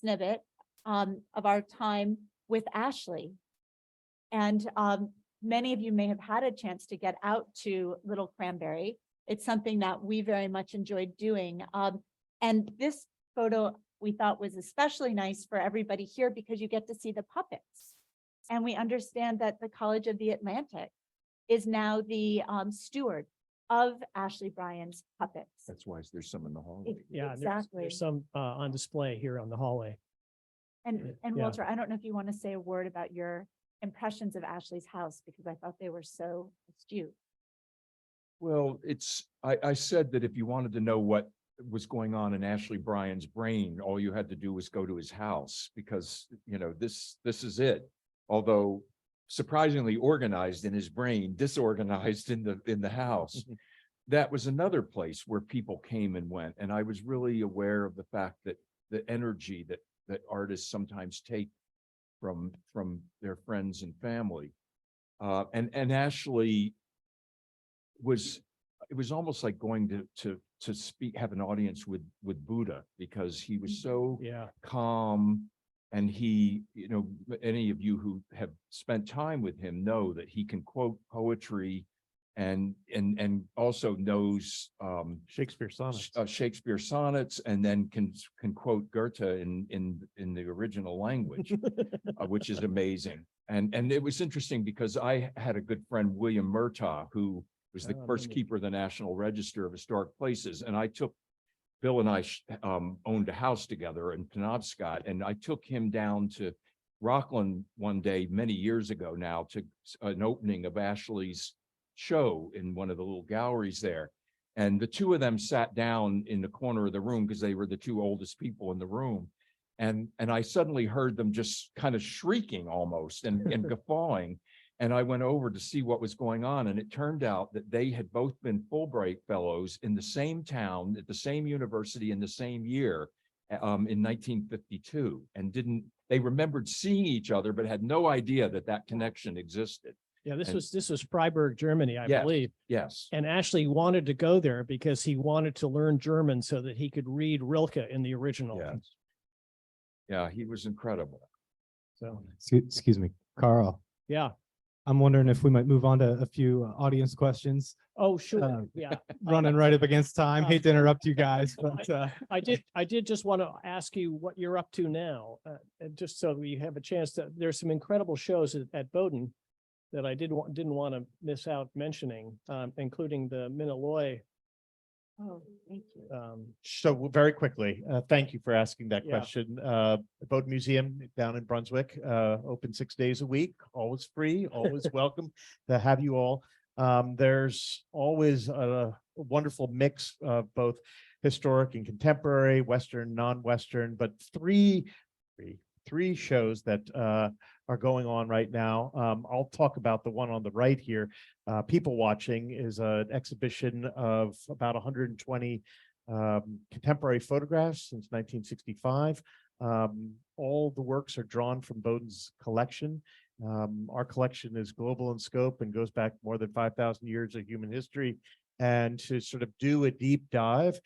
snippet of our time with Ashley. And many of you may have had a chance to get out to Little Cranberry. It's something that we very much enjoyed doing. And this photo we thought was especially nice for everybody here because you get to see the puppets. And we understand that the College of the Atlantic is now the steward of Ashley Bryan's puppets. That's why there's some in the hallway. Yeah. and Exactly. There's some on display here on the hallway. And Yeah. Walter, I don't know if you want to say a word about your impressions of Ashley's house, because I thought they were so astute. Well, I said that if you wanted to know what was going on in Ashley Bryan's brain, all you had to do was go to his house because, this is it. Although surprisingly organized in his brain, disorganized in the house. That was another place where people came and went. And I was really aware of the fact that the energy that artists sometimes take from their friends and family. And Ashley it was almost like going to to speak, have an audience with Buddha, because he was so Yeah. calm. And he, any of you who have spent time with him know that he can quote poetry and also knows Shakespeare sonnets. Shakespeare sonnets, and then can quote Goethe in the original language, which is amazing. And it was interesting because I had a good friend, William Murtaugh, who was the first keeper of the National Register of Historic Places, and Bill and I owned a house together in Penobscot, and I took him down to Rockland one day many years ago now to an opening of Ashley's show in one of the little galleries there. And the two of them sat down in the corner of the room because they were the two oldest people in the room. And I suddenly heard them just kind of shrieking almost and guffawing. And I went over to see what was going on. And it turned out that they had both been Fulbright fellows in the same town, at the same university in the same year in 1952. And they remembered seeing each other, but had no idea that connection existed. Yeah, this was Freiburg, Germany, I believe. Yes. And Ashley wanted to go there because he wanted to learn German so that he could read Rilke in the original. Yes. Yeah, he was incredible. So, Excuse me, Carl. yeah. I'm wondering if we might move on to a few audience questions. Oh, sure. Uh, Yeah. Running right up against time. Hate to interrupt you guys, but I did just want to ask you what you're up to now, and just so we have a chance to, there's some incredible shows at Bowdoin that I didn't want to miss out mentioning, including the Minaloy. Oh, thank you. So very quickly, thank you for asking that Yeah. question. Boat Museum down in Brunswick, open 6 days a week, always free, always welcome to have you all. There's always a wonderful mix of both historic and contemporary, Western, non-Western, but three shows that are going on right now. I'll talk about the one on the right here. People Watching is an exhibition of about 120 contemporary photographs since 1965. All the works are drawn from Bowdoin's collection. Our collection is global in scope and goes back more than 5,000 years of human history. And to sort of do a deep dive,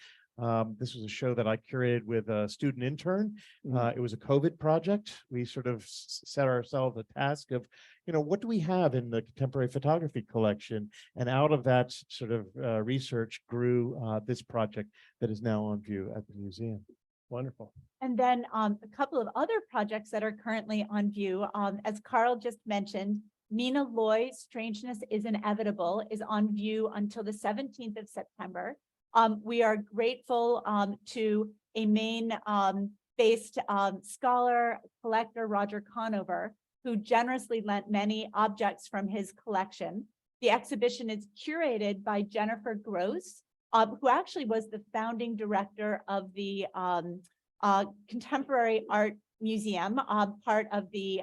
this was a show that I curated with a student intern. It was a COVID project. We sort of set ourselves a task of, what do we have in the contemporary photography collection? And out of that sort of research grew this project that is now on view at the museum. Wonderful. And then a couple of other projects that are currently on view. As Carl just mentioned, Mina Loy's Strangeness is Inevitable is on view until the 17th of September. We are grateful to a Maine-based scholar, collector, Roger Conover, who generously lent many objects from his collection. The exhibition is curated by Jennifer Gross, who actually was the founding director of the Contemporary Art Museum, part of the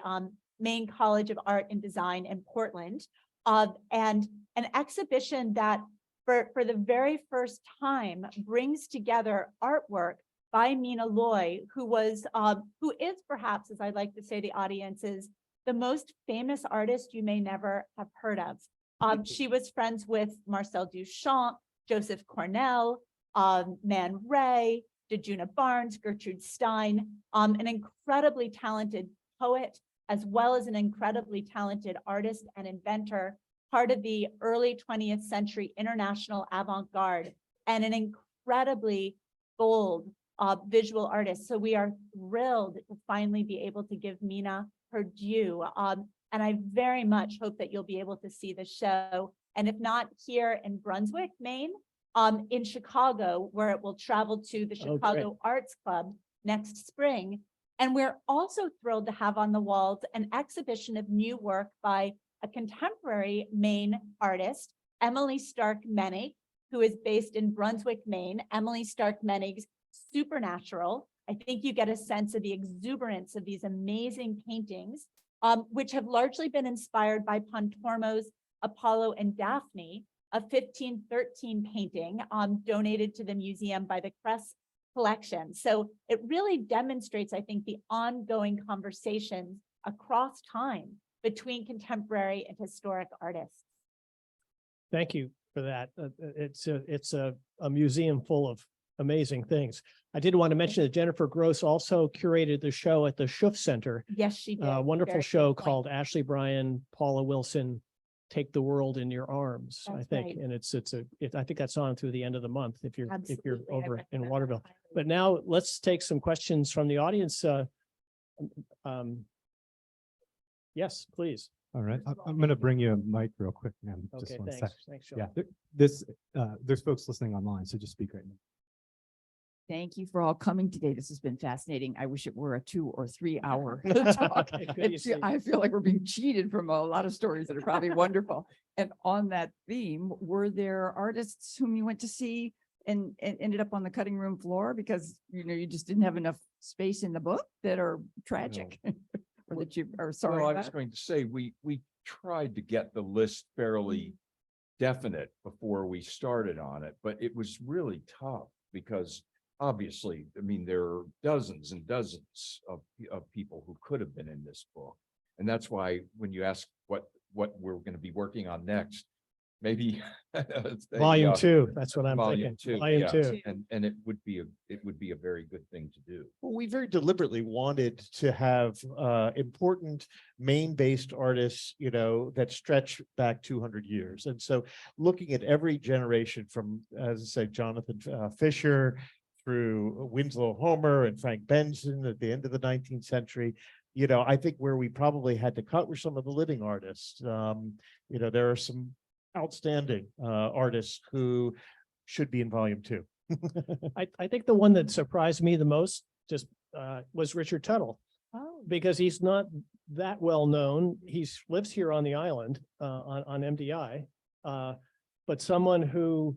Maine College of Art and Design in Portland, and an exhibition that for the very first time brings together artwork by Mina Loy, who is perhaps, as I like to say to audiences, the most famous artist you may never have heard of. She was friends with Marcel Duchamp, Joseph Cornell, Man Ray, Dejuna Barnes, Gertrude Stein, an incredibly talented poet, as well as an incredibly talented artist and inventor, part of the early 20th century international avant-garde, and an incredibly bold visual artist. So we are thrilled to finally be able to give Mina her due. And I very much hope that you'll be able to see the show. And if not here in Brunswick, Maine, in Chicago, where it will travel to the Chicago Arts Club next spring. And we're also thrilled to have on the walls an exhibition of new work by a contemporary Maine artist, Emily Stark-Menig, who is based in Brunswick, Maine. Emily Stark-Menig's Supernatural. I think you get a sense of the exuberance of these amazing paintings, which have largely been inspired by Pontormo's Apollo and Daphne, a 1513 painting donated to the museum by the Crest collection. So it really demonstrates, I think, the ongoing conversations across time between contemporary and historic artists. Thank you. for that. It's a museum full of amazing things. I did want to mention that Jennifer Gross also curated the show at the Schuff Center. Yes, she did. A wonderful Very show good point. called Ashley Bryan, Paula Wilson, Take the World in Your Arms, I That's think. right. And I think that's on through the end of the month if you're Absolutely. I over in recommend that Waterville. highly. But now let's take some questions from the audience. Yes, please. All right, I'm going to bring you a mic real quick, man. Just Okay, one sec. thanks. Thanks, Sean. Yeah, there's folks listening online, so just speak right now. Thank you for all coming today. This has been fascinating. I wish it were a 2 or 3 hour talk. Okay, good to see you. I feel like we're being cheated from a lot of stories that are probably wonderful. And on that theme, were there artists whom you went to see and ended up on the cutting room floor because, you just didn't have enough space in the book that are tragic? Or that you are sorry Well, I about? was going to say, we tried to get the list fairly definite before we started on it, but it was really tough because obviously, I mean, there are dozens and dozens of people who could have been in this book. And that's why when you ask what we're going to be working on next, maybe Volume 2, that's what I'm volume thinking. 2, Volume yeah. 2. And it would be a very good thing to do. Well, we very deliberately wanted to have important Maine-based artists, that stretch back 200 years. And so looking at every generation from, as I say, Jonathan Fisher through Winslow Homer and Frank Benson at the end of the 19th century, I think where we probably had to cut were some of the living artists. There are some outstanding artists who should be in volume 2. I think the one that surprised me the most was Richard Tuttle, Oh, because he's not that well known. He lives here on the island on MDI, but someone who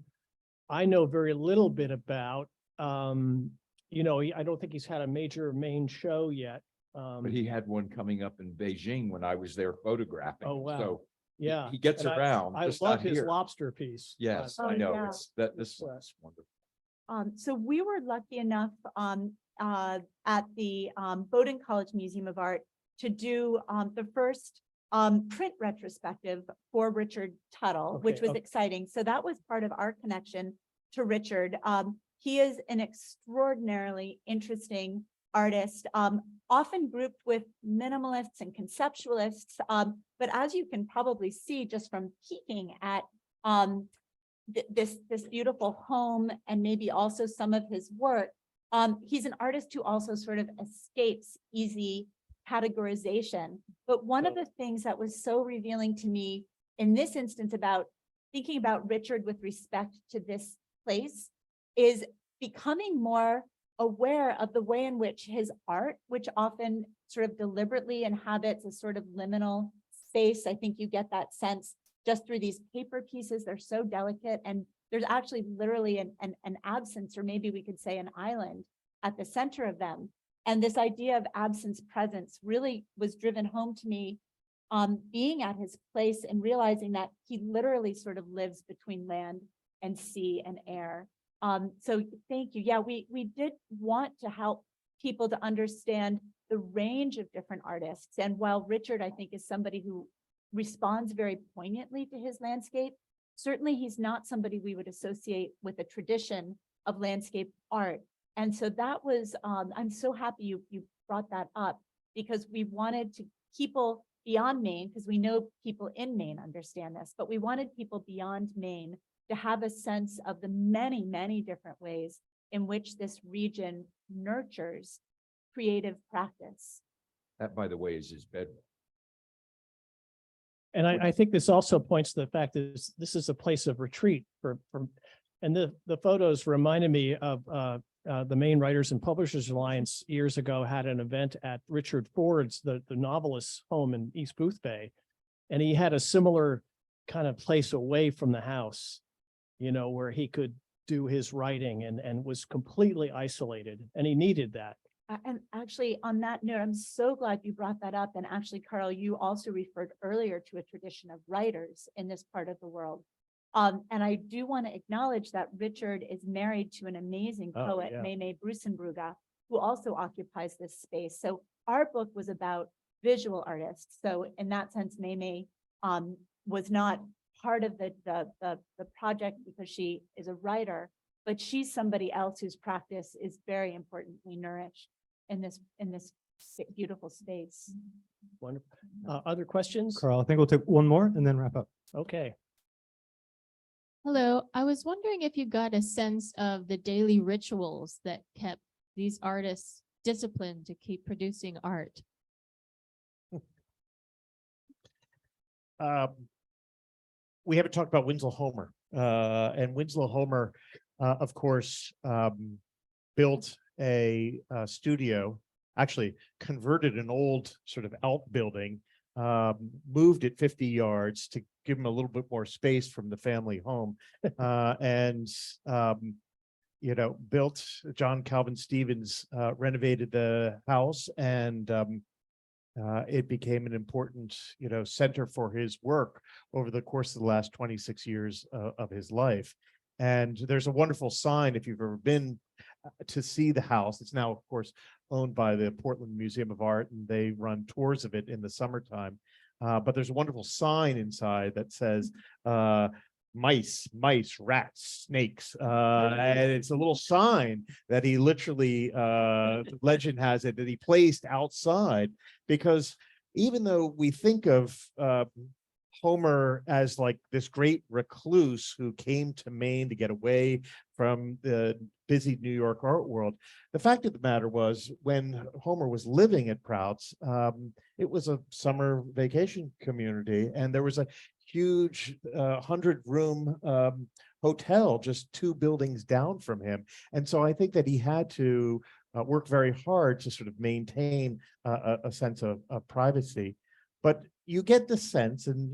I know very little bit about. I don't think he's had a major Maine show yet. But he had one coming up in Beijing when I was there photographing. Oh, wow. So Yeah, he gets and around. I just love not his here. lobster piece. Yes, Oh, I know. yeah. This Yeah. one's wonderful. So we were lucky enough at the Bowdoin College Museum of Art to do the first print retrospective for Richard Tuttle, which Okay, was okay. exciting. So that was part of our connection to Richard. He is an extraordinarily interesting artist, often grouped with minimalists and conceptualists. But as you can probably see just from peeking at this beautiful home and maybe also some of his work, he's an artist who also sort of escapes easy categorization. But one of the things that was so revealing to me in this instance about thinking about Richard with respect to this place is becoming more aware of the way in which his art, which often sort of deliberately inhabits a sort of liminal space. I think you get that sense just through these paper pieces. They're so delicate, and there's actually literally an absence, or maybe we could say an island at the center of them. And this idea of absence presence really was driven home to me being at his place and realizing that he literally sort of lives between land and sea and air. So thank you. Yeah, we did want to help people to understand the range of different artists. And while Richard, I think, is somebody who responds very poignantly to his landscape, certainly he's not somebody we would associate with a tradition of landscape art. And so that was, I'm so happy you brought that up, because we wanted to people beyond Maine, because we know people in Maine understand this, but we wanted people beyond Maine to have a sense of the many, many different ways in which this region nurtures creative practice. That, by the way, is his bedroom. And I think this also points to the fact that this is a place of retreat and the photos reminded me of the Maine Writers and Publishers Alliance years ago had an event at Richard Ford's, the novelist's home in East Booth Bay. And he had a similar kind of place away from the house, where he could do his writing and was completely isolated, and he needed that. And actually, on that note, I'm so glad you brought that up. And actually, Carl, you also referred earlier to a tradition of writers in this part of the world. And I do want to acknowledge that Richard is married to an amazing Oh, poet, yeah. Maine Brusenbrugge, who also occupies this space. So our book was about visual artists. So in that sense, Maine was not part of the project because she is a writer, but she's somebody else whose practice is very importantly nourished in this beautiful space. Wonderful. Other questions? Carl, I think we'll take one more and then wrap up. Okay. Hello, I was wondering if you got a sense of the daily rituals that kept these artists disciplined to keep producing art. We haven't talked about Winslow Homer, and Winslow Homer, of course, built a studio, actually converted an old sort of outbuilding, moved it 50 yards to give him a little bit more space from the family home, and built. John Calvin Stevens renovated the house, and it became an important, center for his work over the course of the last 26 years of his life. And there's a wonderful sign, if you've ever been to see the house. It's now, of course, owned by the Portland Museum of Art, and they run tours of it in the summertime. But there's a wonderful sign inside that says, mice, rats, snakes. And it's a little sign that he literally, legend has it, that he placed outside, because even though we think of Homer as like this great recluse who came to Maine to get away from the busy New York art world, the fact of the matter was, when Homer was living at Prout's, it was a summer vacation community, and there was a huge 100-room hotel just 2 buildings down from him. And so I think that he had to work very hard to sort of maintain a sense of privacy. But you get the sense, and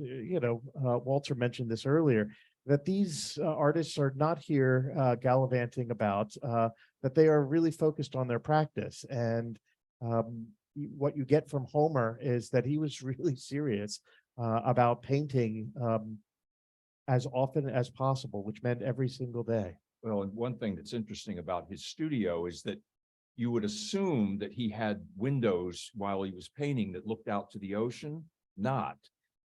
Walter mentioned this earlier, that these artists are not here gallivanting about, that they are really focused on their practice. And what you get from Homer is that he was really serious about painting as often as possible, which meant every single day. Well, and one thing that's interesting about his studio is that you would assume that he had windows while he was painting that looked out to the ocean. Not.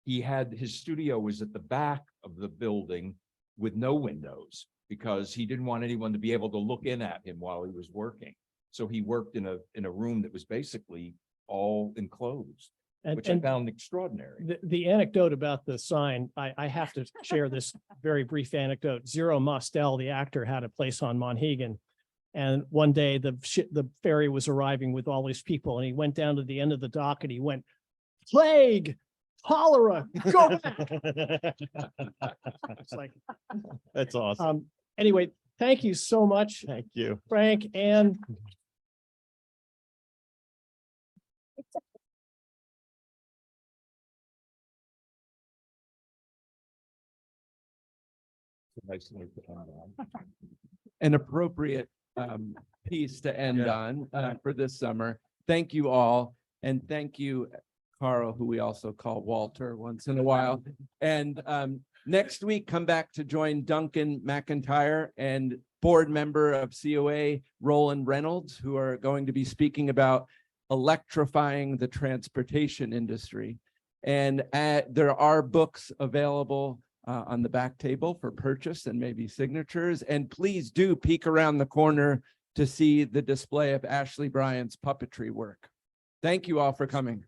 His studio was at the back of the building with no windows, because he didn't want anyone to be able to look in at him while he was working. So he worked in a room that was basically all enclosed, which I found extraordinary. The anecdote about the sign, I have to share this very brief anecdote. Zero Mostel, the actor, had a place on Monhegan. And one day the ferry was arriving with all these people, and he went down to the end of the dock and he went, "Plague, cholera, go back." It's like, That's awesome. anyway, thank you so much, Thank you. Frank, and An appropriate piece to end on for this summer. Thank you all. And thank you, Carl, who we also call Walter once in a while. And next week, come back to join Duncan McIntyre and board member of COA, Roland Reynolds, who are going to be speaking about electrifying the transportation industry. And there are books available on the back table for purchase and maybe signatures. And please do peek around the corner to see the display of Ashley Bryant's puppetry work. Thank you all for coming.